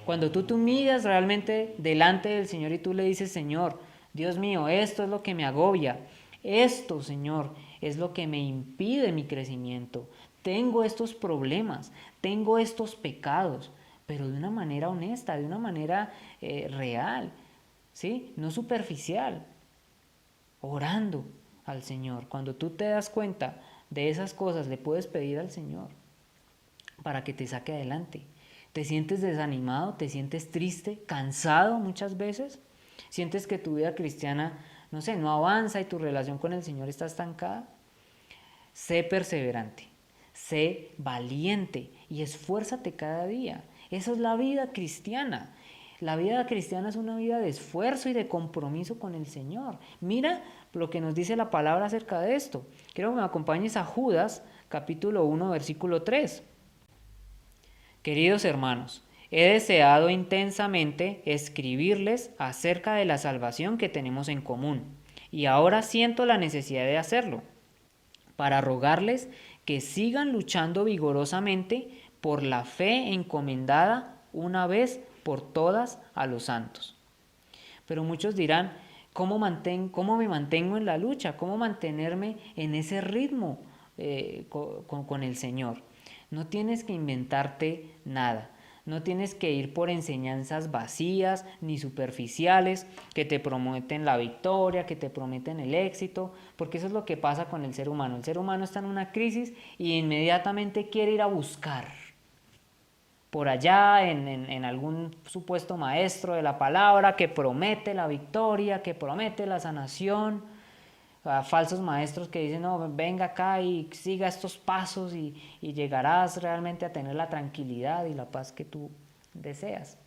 Cuando tú te humillas realmente delante del Señor y tú le dices, Señor, Dios mío, esto es lo que me agobia, esto, Señor, es lo que me impide mi crecimiento, tengo estos problemas, tengo estos pecados, pero de una manera honesta, de una manera real, ¿sí? No superficial, orando al Señor. Cuando tú te das cuenta de esas cosas, le puedes pedir al Señor para que te saque adelante. ¿Te sientes desanimado? ¿Te sientes triste? ¿Cansado muchas veces? ¿Sientes que tu vida cristiana, no sé, no avanza y tu relación con el Señor está estancada? Sé perseverante, sé valiente y esfuérzate cada día. Esa es la vida cristiana. La vida cristiana es una vida de esfuerzo y de compromiso con el Señor. Mira lo que nos dice la palabra acerca de esto. Quiero que me acompañes a Judas, capítulo 1, versículo 3. Queridos hermanos, he deseado intensamente escribirles acerca de la salvación que tenemos en común, y ahora siento la necesidad de hacerlo, para rogarles que sigan luchando vigorosamente por la fe encomendada una vez por todas a los santos. Pero muchos dirán, ¿cómo me mantengo en la lucha? ¿Cómo mantenerme en ese ritmo con el Señor? No tienes que inventarte nada. No tienes que ir por enseñanzas vacías ni superficiales que te prometen la victoria, que te prometen el éxito, porque eso es lo que pasa con el ser humano. El ser humano está en una crisis y inmediatamente quiere ir a buscar por allá en algún supuesto maestro de la palabra que promete la victoria, que promete la sanación, a falsos maestros que dicen, no, venga acá y siga estos pasos y llegarás realmente a tener la tranquilidad y la paz que tú deseas.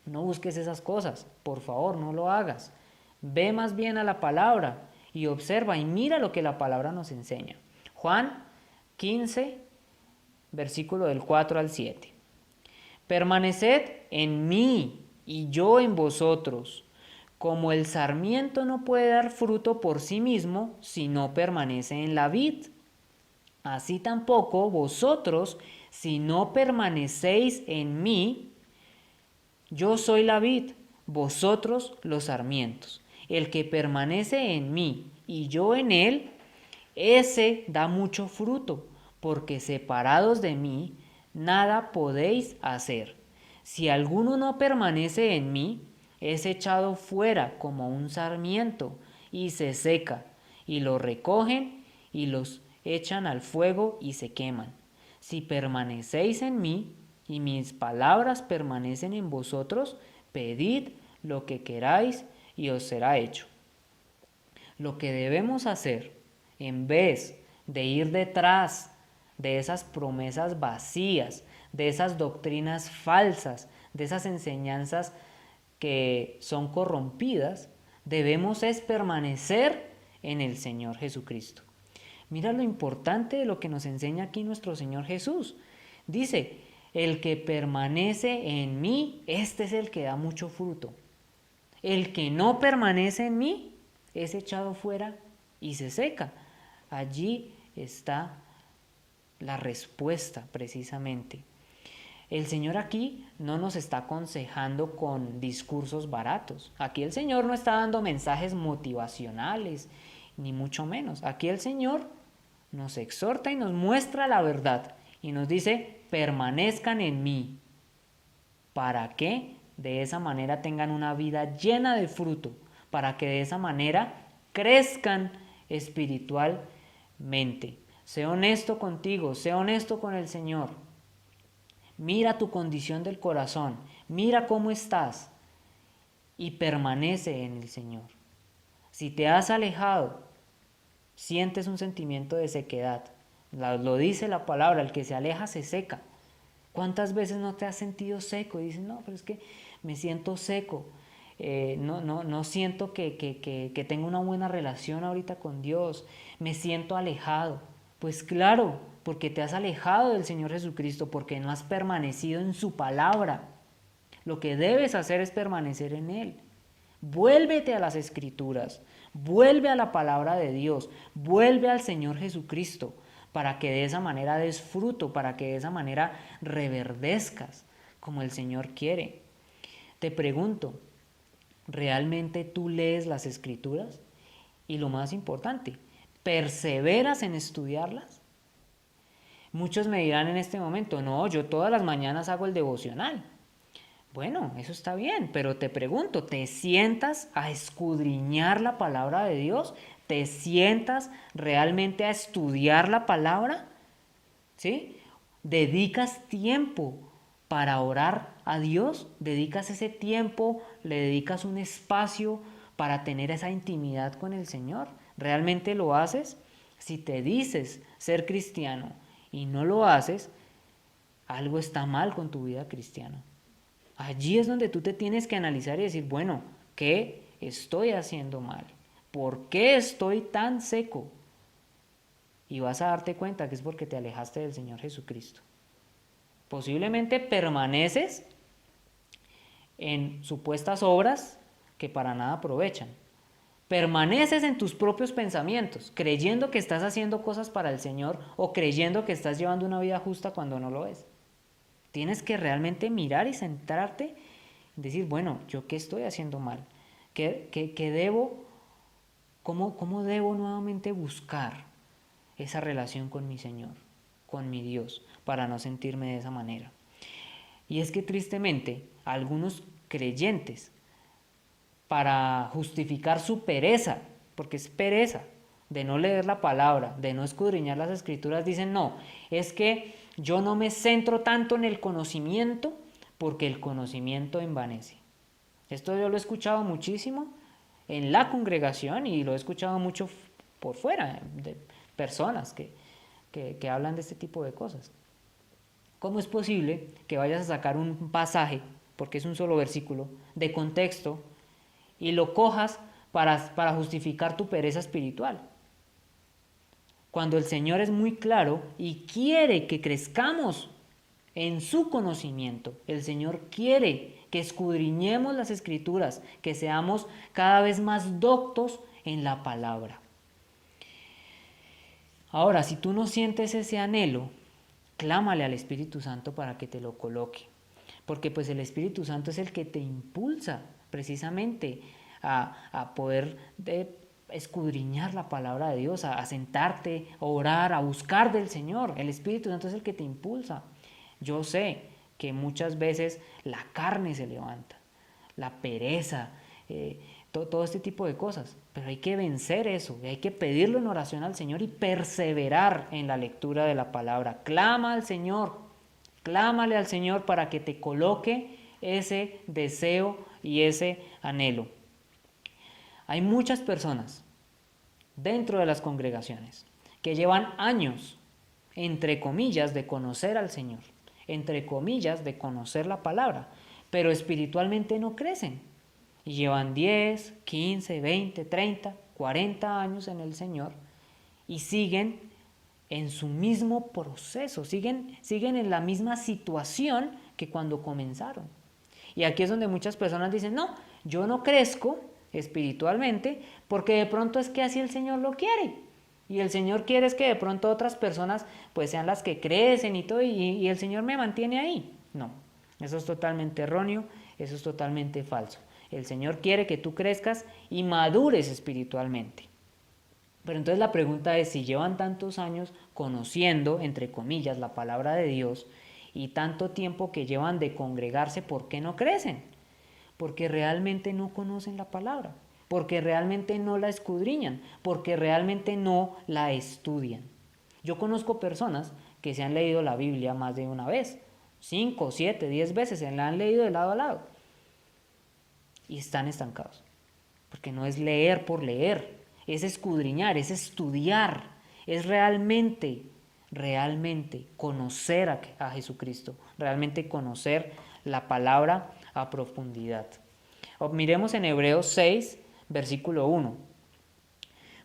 No busques esas cosas, por favor, no lo hagas. Ve más bien a la palabra y observa y mira lo que la palabra nos enseña. Juan 15, versículo del 4 al 7. Permaneced en mí y yo en vosotros. Como el sarmiento no puede dar fruto por sí mismo si no permanece en la vid, así tampoco vosotros si no permanecéis en mí. Yo soy la vid, vosotros los sarmientos. El que permanece en mí y yo en él, ese da mucho fruto, porque separados de mí, nada podéis hacer. Si alguno no permanece en mí, es echado fuera como un sarmiento y se seca, y lo recogen y los echan al fuego y se queman. Si permanecéis en mí y mis palabras permanecen en vosotros, pedid lo que queráis y os será hecho. Lo que debemos hacer, en vez de ir detrás de esas promesas vacías, de esas doctrinas falsas, de esas enseñanzas que son corrompidas, debemos es permanecer en el Señor Jesucristo. Mira lo importante de lo que nos enseña aquí nuestro Señor Jesús. Dice, el que permanece en mí, este es el que da mucho fruto. El que no permanece en mí es echado fuera y se seca. Allí está la respuesta precisamente. El Señor aquí no nos está aconsejando con discursos baratos. Aquí el Señor no está dando mensajes motivacionales, ni mucho menos. Aquí el Señor nos exhorta y nos muestra la verdad y nos dice, permanezcan en mí, para que de esa manera tengan una vida llena de fruto, para que de esa manera crezcan espiritualmente. Sé honesto contigo, sé honesto con el Señor. Mira tu condición del corazón, mira cómo estás y permanece en el Señor. Si te has alejado, sientes un sentimiento de sequedad. Lo dice la palabra, el que se aleja se seca. ¿Cuántas veces no te has sentido seco? Y dices, no, pero es que me siento seco. No siento que tengo una buena relación ahorita con Dios. Me siento alejado. Pues claro, porque te has alejado del Señor Jesucristo, porque no has permanecido en su palabra. Lo que debes hacer es permanecer en Él. Vuélvete a las Escrituras, vuelve a la palabra de Dios, vuelve al Señor Jesucristo, para que de esa manera des fruto, para que de esa manera reverdezcas como el Señor quiere. Te pregunto, ¿realmente tú lees las Escrituras? Y lo más importante, ¿perseveras en estudiarlas? Muchos me dirán en este momento, no, yo todas las mañanas hago el devocional. Bueno, eso está bien, pero te pregunto, ¿te sientas a escudriñar la palabra de Dios? ¿Te sientas realmente a estudiar la palabra? ¿Sí? ¿Dedicas tiempo para orar a Dios? ¿Dedicas ese tiempo? ¿Le dedicas un espacio para tener esa intimidad con el Señor? ¿Realmente lo haces? Si te dices ser cristiano y no lo haces, algo está mal con tu vida cristiana. Allí es donde tú te tienes que analizar y decir, bueno, ¿qué estoy haciendo mal? ¿Por qué estoy tan seco? Y vas a darte cuenta que es porque te alejaste del Señor Jesucristo. Posiblemente permaneces en supuestas obras que para nada aprovechan. Permaneces en tus propios pensamientos, creyendo que estás haciendo cosas para el Señor o creyendo que estás llevando una vida justa cuando no lo es. Tienes que realmente mirar y centrarte en decir, bueno, ¿yo qué estoy haciendo mal? ¿Qué debo? ¿Cómo debo nuevamente buscar esa relación con mi Señor, con mi Dios, para no sentirme de esa manera? Y es que tristemente, algunos creyentes, para justificar su pereza, porque es pereza de no leer la palabra, de no escudriñar las escrituras, dicen, no, es que yo no me centro tanto en el conocimiento porque el conocimiento envanece. Esto yo lo he escuchado muchísimo en la congregación y lo he escuchado mucho por fuera de personas que hablan de este tipo de cosas. ¿Cómo es posible que vayas a sacar un pasaje, porque es un solo versículo, de contexto y lo cojas para justificar tu pereza espiritual? Cuando el Señor es muy claro y quiere que crezcamos en su conocimiento. El Señor quiere que escudriñemos las Escrituras, que seamos cada vez más doctos en la palabra. Ahora, si tú no sientes ese anhelo, clámale al Espíritu Santo para que te lo coloque. Porque pues el Espíritu Santo es el que te impulsa precisamente a poder escudriñar la palabra de Dios, a sentarte, a orar, a buscar del Señor. El Espíritu Santo es el que te impulsa. Yo sé que muchas veces la carne se levanta, la pereza, todo este tipo de cosas, pero hay que vencer eso, y hay que pedirlo en oración al Señor y perseverar en la lectura de la palabra. Clama al Señor, clámale al Señor para que te coloque ese deseo y ese anhelo. Hay muchas personas dentro de las congregaciones que llevan años, entre comillas, de conocer al Señor, entre comillas, de conocer la palabra, pero espiritualmente no crecen. Y llevan 10, 15, 20, 30, 40 años en el Señor y siguen en su mismo proceso, siguen en la misma situación que cuando comenzaron. Y aquí es donde muchas personas dicen, no, yo no crezco espiritualmente porque de pronto es que así el Señor lo quiere. Y el Señor quiere es que de pronto otras personas pues sean las que crecen y todo, y el Señor me mantiene ahí. No, eso es totalmente erróneo, eso es totalmente falso. El Señor quiere que tú crezcas y madures espiritualmente. Pero entonces la pregunta es, si llevan tantos años conociendo, entre comillas, la palabra de Dios y tanto tiempo que llevan de congregarse, ¿por qué no crecen? Porque realmente no conocen la palabra, porque realmente no la escudriñan, porque realmente no la estudian. Yo conozco personas que se han leído la Biblia más de una vez, 5, 7, 10 veces, se la han leído de lado a lado y están estancados, porque no es leer por leer, es escudriñar, es estudiar, es realmente conocer a Jesucristo, realmente conocer la palabra a profundidad. Miremos en Hebreos 6, versículo 1.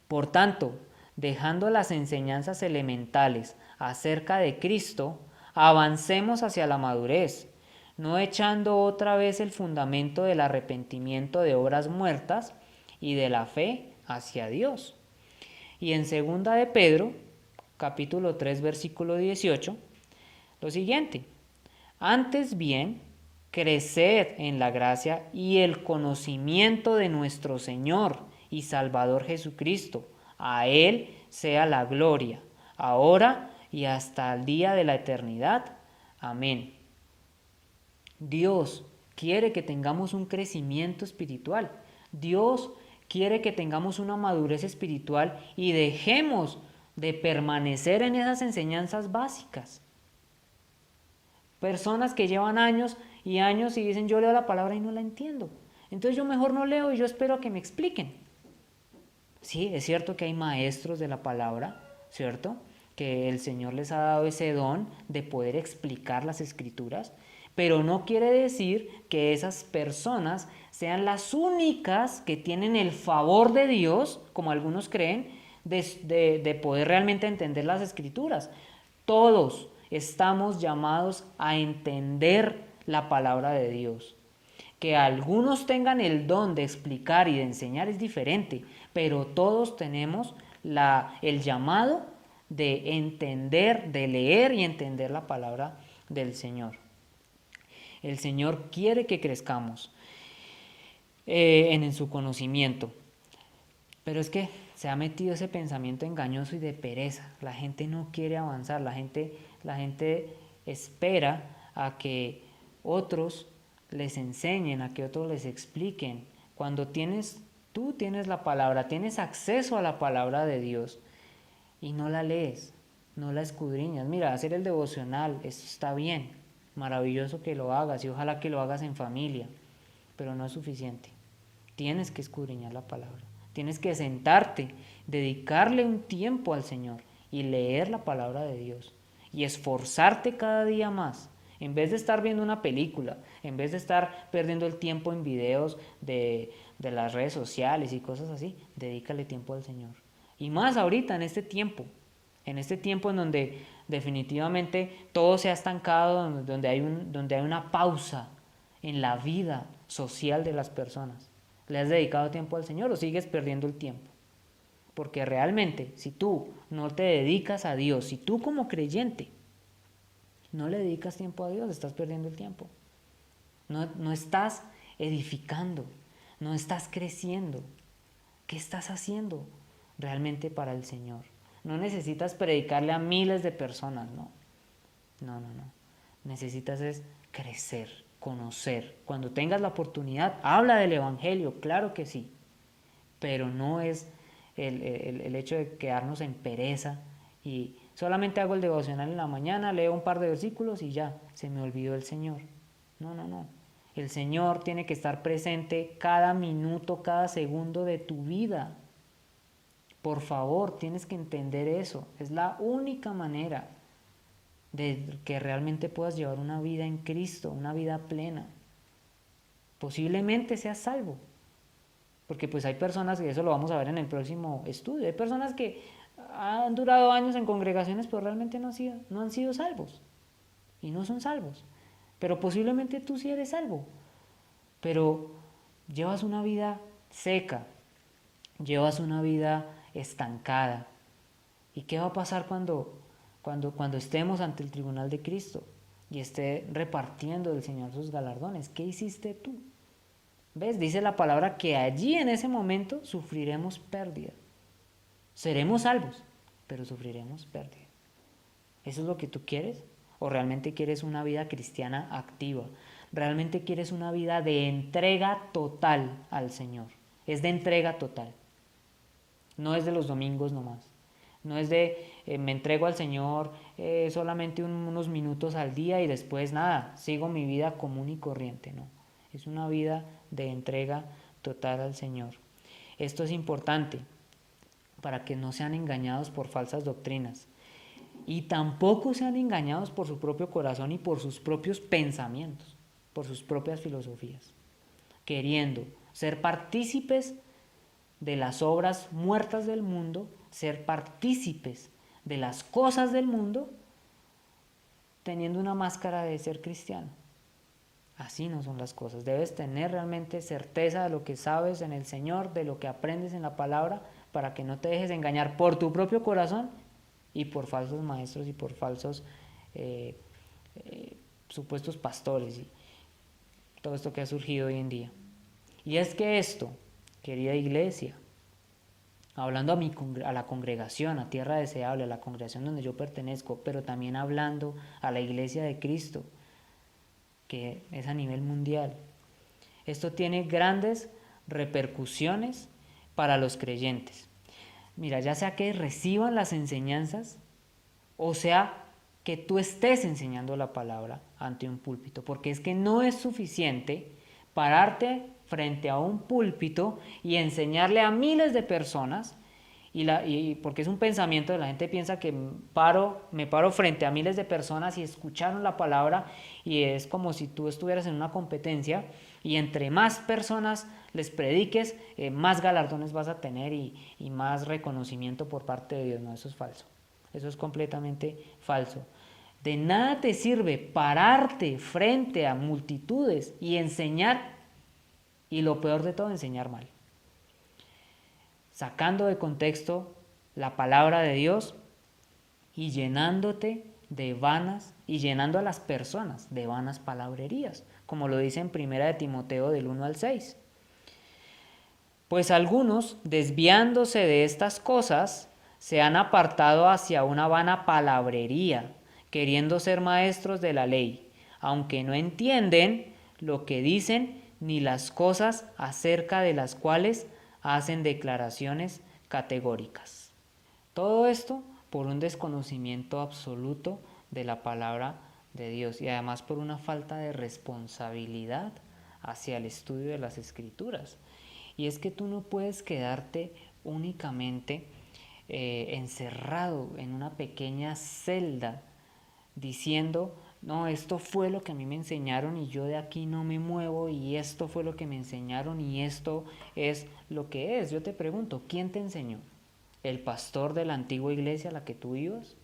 Por tanto, dejando las enseñanzas elementales acerca de Cristo, avancemos hacia la madurez, no echando otra vez el fundamento del arrepentimiento de obras muertas y de la fe hacia Dios. Y en 2 de Pedro, capítulo 3, versículo 18, lo siguiente: antes bien, creced en la gracia y el conocimiento de nuestro Señor y Salvador Jesucristo. A Él sea la gloria, ahora y hasta el día de la eternidad. Amén. Dios quiere que tengamos un crecimiento espiritual. Dios quiere que tengamos una madurez espiritual y dejemos de permanecer en esas enseñanzas básicas. Personas que llevan años y años y dicen, yo leo la palabra y no la entiendo. Entonces yo mejor no leo y yo espero a que me expliquen. Sí, es cierto que hay maestros de la palabra, ¿cierto? Que el Señor les ha dado ese don de poder explicar las escrituras, pero no quiere decir que esas personas sean las únicas que tienen el favor de Dios, como algunos creen, de poder realmente entender las escrituras. Todos estamos llamados a entender la palabra de Dios. Que algunos tengan el don de explicar y de enseñar es diferente, pero todos tenemos el llamado de entender, de leer y entender la palabra del Señor. El Señor quiere que crezcamos en su conocimiento, pero es que se ha metido ese pensamiento engañoso y de pereza. La gente no quiere avanzar, la gente espera a que otros les enseñen, a que otros les expliquen. Cuando tú tienes la palabra, tienes acceso a la palabra de Dios y no la lees, no la escudriñas. Mira, hacer el devocional, esto está bien, maravilloso que lo hagas y ojalá que lo hagas en familia, pero no es suficiente. Tienes que escudriñar la palabra, tienes que sentarte, dedicarle un tiempo al Señor y leer la palabra de Dios y esforzarte cada día más. En vez de estar viendo una película, en vez de estar perdiendo el tiempo en videos de las redes sociales y cosas así, dedícale tiempo al Señor. Y más ahorita, en este tiempo en donde definitivamente todo se ha estancado, donde hay una pausa en la vida social de las personas. ¿Le has dedicado tiempo al Señor o sigues perdiendo el tiempo? Porque realmente, si tú no te dedicas a Dios, si tú como creyente no le dedicas tiempo a Dios, estás perdiendo el tiempo. No estás edificando, no estás creciendo. ¿Qué estás haciendo realmente para el Señor? No necesitas predicarle a miles de personas, no. No. Necesitas es crecer, conocer. Cuando tengas la oportunidad, habla del Evangelio, claro que sí. Pero no es el hecho de quedarnos en pereza y solamente hago el devocional en la mañana, leo un par de versículos y ya, se me olvidó el Señor. No. El Señor tiene que estar presente cada minuto, cada segundo de tu vida. Por favor, tienes que entender eso. Es la única manera de que realmente puedas llevar una vida en Cristo, una vida plena. Posiblemente seas salvo. Porque pues hay personas, y eso lo vamos a ver en el próximo estudio, hay personas que han durado años en congregaciones pero realmente no han sido salvos. Y no son salvos. Pero posiblemente tú sí eres salvo. Pero llevas una vida seca, llevas una vida estancada. ¿Y qué va a pasar cuando estemos ante el tribunal de Cristo y esté repartiendo del Señor sus galardones? ¿Qué hiciste tú? ¿Ves? Dice la palabra que allí en ese momento sufriremos pérdida. Seremos salvos, pero sufriremos pérdida. ¿Eso es lo que tú quieres? ¿O realmente quieres una vida cristiana activa? ¿Realmente quieres una vida de entrega total al Señor? Es de entrega total. No es de los domingos nomás. No es de me entrego al Señor solamente unos minutos al día y después nada, sigo mi vida común y corriente. No, es una vida de entrega total al Señor. Esto es importante para que no sean engañados por falsas doctrinas y tampoco sean engañados por su propio corazón y por sus propios pensamientos, por sus propias filosofías, queriendo ser partícipes de las obras muertas del mundo, ser partícipes de las cosas del mundo, teniendo una máscara de ser cristiano. Así no son las cosas. Debes tener realmente certeza de lo que sabes en el Señor, de lo que aprendes en la palabra, para que no te dejes engañar por tu propio corazón y por falsos maestros y por falsos supuestos pastores y todo esto que ha surgido hoy en día. Y es que esto, querida iglesia, hablando a la congregación, a Tierra Deseable, a la congregación donde yo pertenezco, pero también hablando a la iglesia de Cristo, que es a nivel mundial. Esto tiene grandes repercusiones para los creyentes. Mira, ya sea que reciban las enseñanzas, o sea que tú estés enseñando la palabra, ante un púlpito, porque es que no es suficiente pararte frente a un púlpito y enseñarle a miles de personas, y porque es un pensamiento de la gente, piensa que me paro frente a miles de personas y escucharon la palabra, y es como si tú estuvieras en una competencia, y entre más personas les prediques, más galardones vas a tener y más reconocimiento por parte de Dios. No, eso es falso, eso es completamente falso. De nada te sirve pararte frente a multitudes y enseñar, y lo peor de todo, enseñar mal, sacando de contexto la palabra de Dios y llenándote de vanas, y llenando a las personas de vanas palabrerías, como lo dice en 1 de Timoteo del 1 al 6. Pues algunos, desviándose de estas cosas, se han apartado hacia una vana palabrería, queriendo ser maestros de la ley, aunque no entienden lo que dicen ni las cosas acerca de las cuales hacen declaraciones categóricas. Todo esto por un desconocimiento absoluto de la palabra de Dios, y además por una falta de responsabilidad hacia el estudio de las Escrituras. Y es que tú no puedes quedarte únicamente encerrado en una pequeña celda diciendo: no, esto fue lo que a mí me enseñaron y yo de aquí no me muevo, y esto fue lo que me enseñaron y esto es lo que es. Yo te pregunto, ¿quién te enseñó? ¿El pastor de la antigua iglesia a la que tú ibas?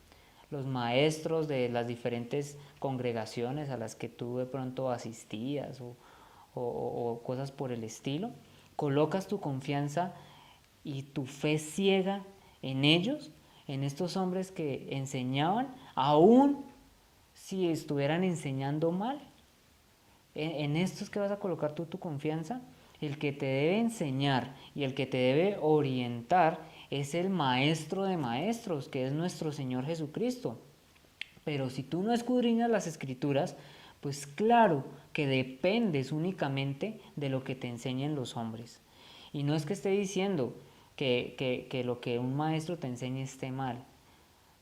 ¿Los maestros de las diferentes congregaciones a las que tú de pronto asistías o cosas por el estilo? ¿Colocas tu confianza y tu fe ciega en ellos, en estos hombres que enseñaban, aún si estuvieran enseñando mal? ¿En estos que vas a colocar tú tu confianza? El que te debe enseñar y el que te debe orientar es el maestro de maestros, que es nuestro Señor Jesucristo. Pero si tú no escudriñas las Escrituras, pues claro que dependes únicamente de lo que te enseñen los hombres. Y no es que esté diciendo que lo que un maestro te enseñe esté mal,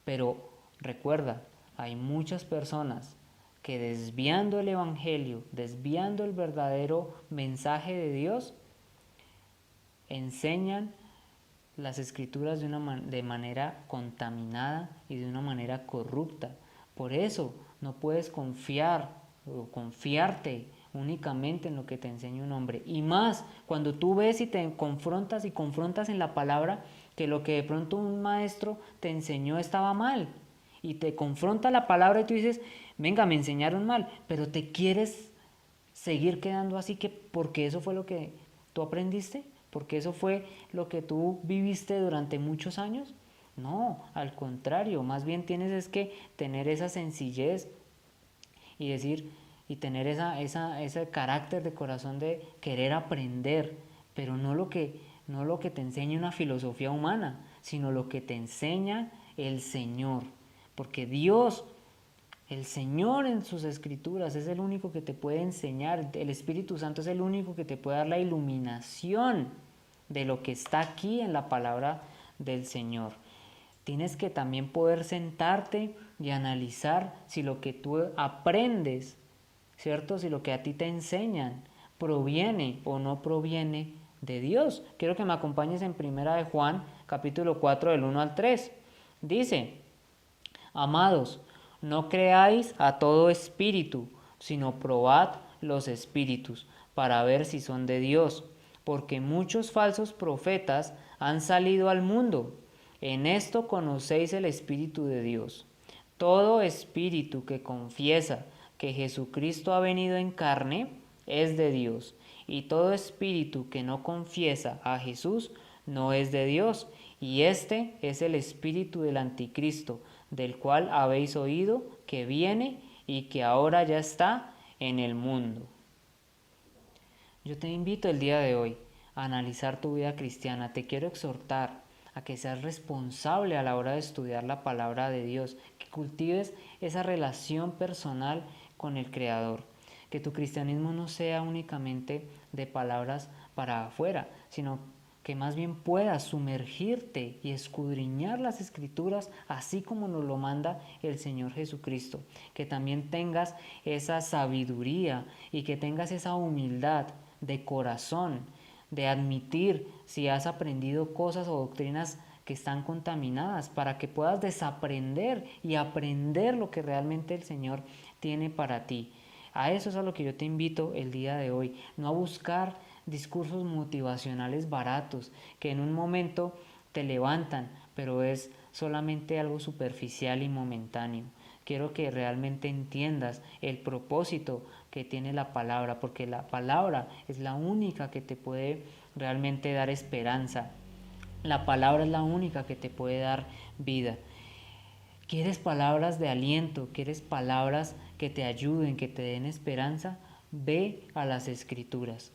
pero recuerda, hay muchas personas que desviando el Evangelio, desviando el verdadero mensaje de Dios, enseñan las Escrituras de manera contaminada y de una manera corrupta. Por eso no puedes confiar o confiarte únicamente en lo que te enseña un hombre. Y más cuando tú ves y te confrontas en la palabra que lo que de pronto un maestro te enseñó estaba mal. Y te confronta la palabra y tú dices: venga, me enseñaron mal, pero te quieres seguir quedando así que porque eso fue lo que tú aprendiste, porque eso fue lo que tú viviste durante muchos años. No, al contrario, más bien tienes es que tener esa sencillez y decir, y tener ese carácter de corazón de querer aprender, pero no lo que te enseña una filosofía humana, sino lo que te enseña el Señor. Porque Dios, el Señor en sus Escrituras, es el único que te puede enseñar. El Espíritu Santo es el único que te puede dar la iluminación de lo que está aquí en la palabra del Señor. Tienes que también poder sentarte y analizar si lo que tú aprendes, ¿cierto? Si lo que a ti te enseñan proviene o no proviene de Dios. Quiero que me acompañes en 1 de Juan, capítulo 4, del 1 al 3. Dice: amados, no creáis a todo espíritu, sino probad los espíritus, para ver si son de Dios, porque muchos falsos profetas han salido al mundo. En esto conocéis el Espíritu de Dios. Todo espíritu que confiesa que Jesucristo ha venido en carne es de Dios, y todo espíritu que no confiesa a Jesús no es de Dios, y este es el espíritu del anticristo, del cual habéis oído que viene y que ahora ya está en el mundo. Yo te invito el día de hoy a analizar tu vida cristiana. Te quiero exhortar a que seas responsable a la hora de estudiar la palabra de Dios, que cultives esa relación personal con el Creador, que tu cristianismo no sea únicamente de palabras para afuera, sino que más bien puedas sumergirte y escudriñar las Escrituras así como nos lo manda el Señor Jesucristo. Que también tengas esa sabiduría y que tengas esa humildad de corazón, de admitir si has aprendido cosas o doctrinas que están contaminadas, para que puedas desaprender y aprender lo que realmente el Señor tiene para ti. A eso es a lo que yo te invito el día de hoy, no a buscar discursos motivacionales baratos que en un momento te levantan, pero es solamente algo superficial y momentáneo. Quiero que realmente entiendas el propósito que tiene la palabra, porque la palabra es la única que te puede realmente dar esperanza. La palabra es la única que te puede dar vida. ¿Quieres palabras de aliento? ¿Quieres palabras que te ayuden, que te den esperanza? Ve a las Escrituras.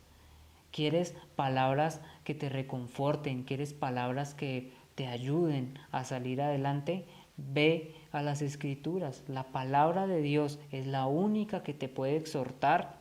¿Quieres palabras que te reconforten? ¿Quieres palabras que te ayuden a salir adelante? Ve a las Escrituras. La palabra de Dios es la única que te puede exhortar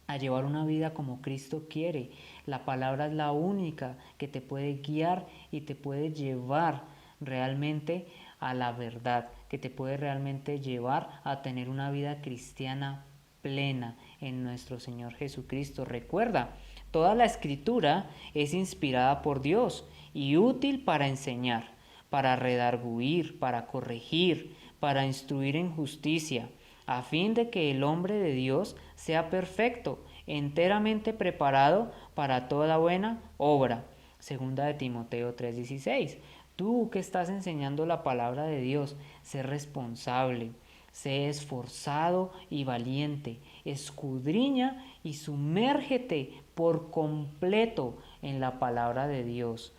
a llevar una vida como Cristo quiere. La palabra es la única que te puede guiar y te puede llevar realmente a la verdad, que te puede realmente llevar a tener una vida cristiana plena en nuestro Señor Jesucristo. Recuerda, toda la Escritura es inspirada por Dios y útil para enseñar, para redarguir, para corregir, para instruir en justicia, a fin de que el hombre de Dios sea perfecto, enteramente preparado para toda buena obra. Segunda de Timoteo 3:16. Tú que estás enseñando la palabra de Dios, sé responsable, sé esforzado y valiente, escudriña y sumérgete por completo en la palabra de Dios.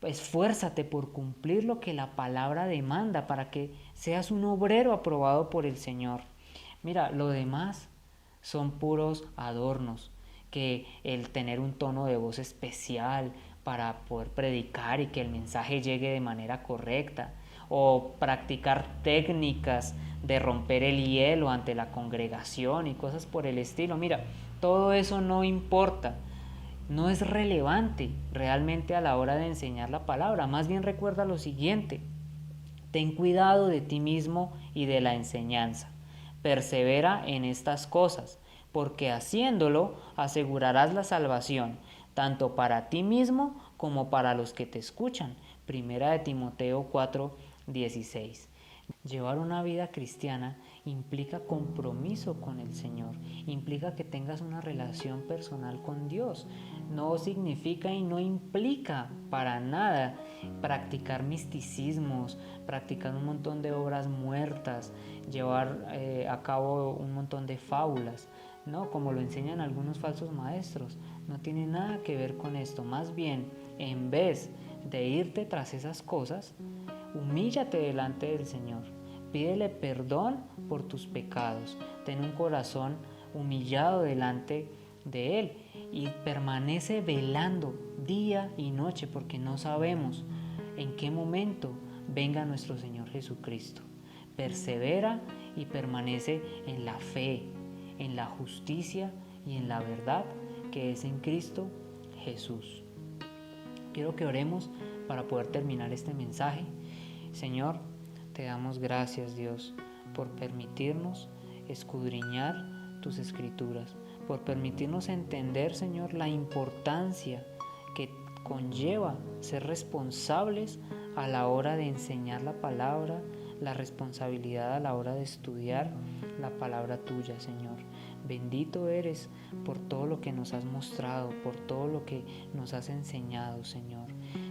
Esfuérzate por cumplir lo que la palabra demanda para que seas un obrero aprobado por el Señor. Mira, lo demás son puros adornos, que el tener un tono de voz especial para poder predicar y que el mensaje llegue de manera correcta, o practicar técnicas de romper el hielo ante la congregación y cosas por el estilo. Mira, todo eso no importa. No es relevante realmente a la hora de enseñar la palabra. Más bien recuerda lo siguiente: ten cuidado de ti mismo y de la enseñanza. Persevera en estas cosas, porque haciéndolo asegurarás la salvación, tanto para ti mismo como para los que te escuchan. Primera de Timoteo 4:16. Llevar una vida cristiana implica compromiso con el Señor, implica que tengas una relación personal con Dios. No significa y no implica para nada practicar misticismos, practicar un montón de obras muertas, llevar a cabo un montón de fábulas, ¿no? Como lo enseñan algunos falsos maestros. No tiene nada que ver con esto. Más bien, en vez de irte tras esas cosas, humíllate delante del Señor, pídele perdón por tus pecados, ten un corazón humillado delante de Él y permanece velando día y noche, porque no sabemos en qué momento venga nuestro Señor Jesucristo. Persevera y permanece en la fe, en la justicia y en la verdad que es en Cristo Jesús. Quiero que oremos para poder terminar este mensaje. Señor, te damos gracias, Dios, por permitirnos escudriñar tus escrituras, por permitirnos entender, Señor, la importancia que conlleva ser responsables a la hora de enseñar la palabra, la responsabilidad a la hora de estudiar la palabra tuya, Señor. Bendito eres por todo lo que nos has mostrado, por todo lo que nos has enseñado, Señor.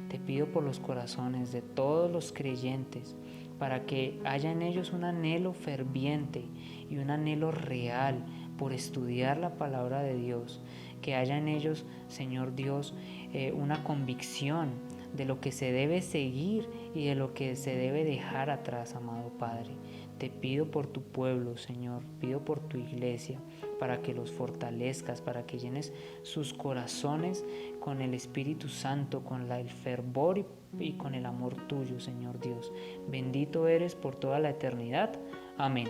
Te pido por los corazones de todos los creyentes, para que haya en ellos un anhelo ferviente y un anhelo real por estudiar la palabra de Dios, que haya en ellos, Señor Dios, una convicción de lo que se debe seguir y de lo que se debe dejar atrás, amado Padre. Te pido por tu pueblo, Señor, pido por tu iglesia, para que los fortalezcas, para que llenes sus corazones con el Espíritu Santo, con el fervor y con el amor tuyo, Señor Dios. Bendito eres por toda la eternidad. Amén.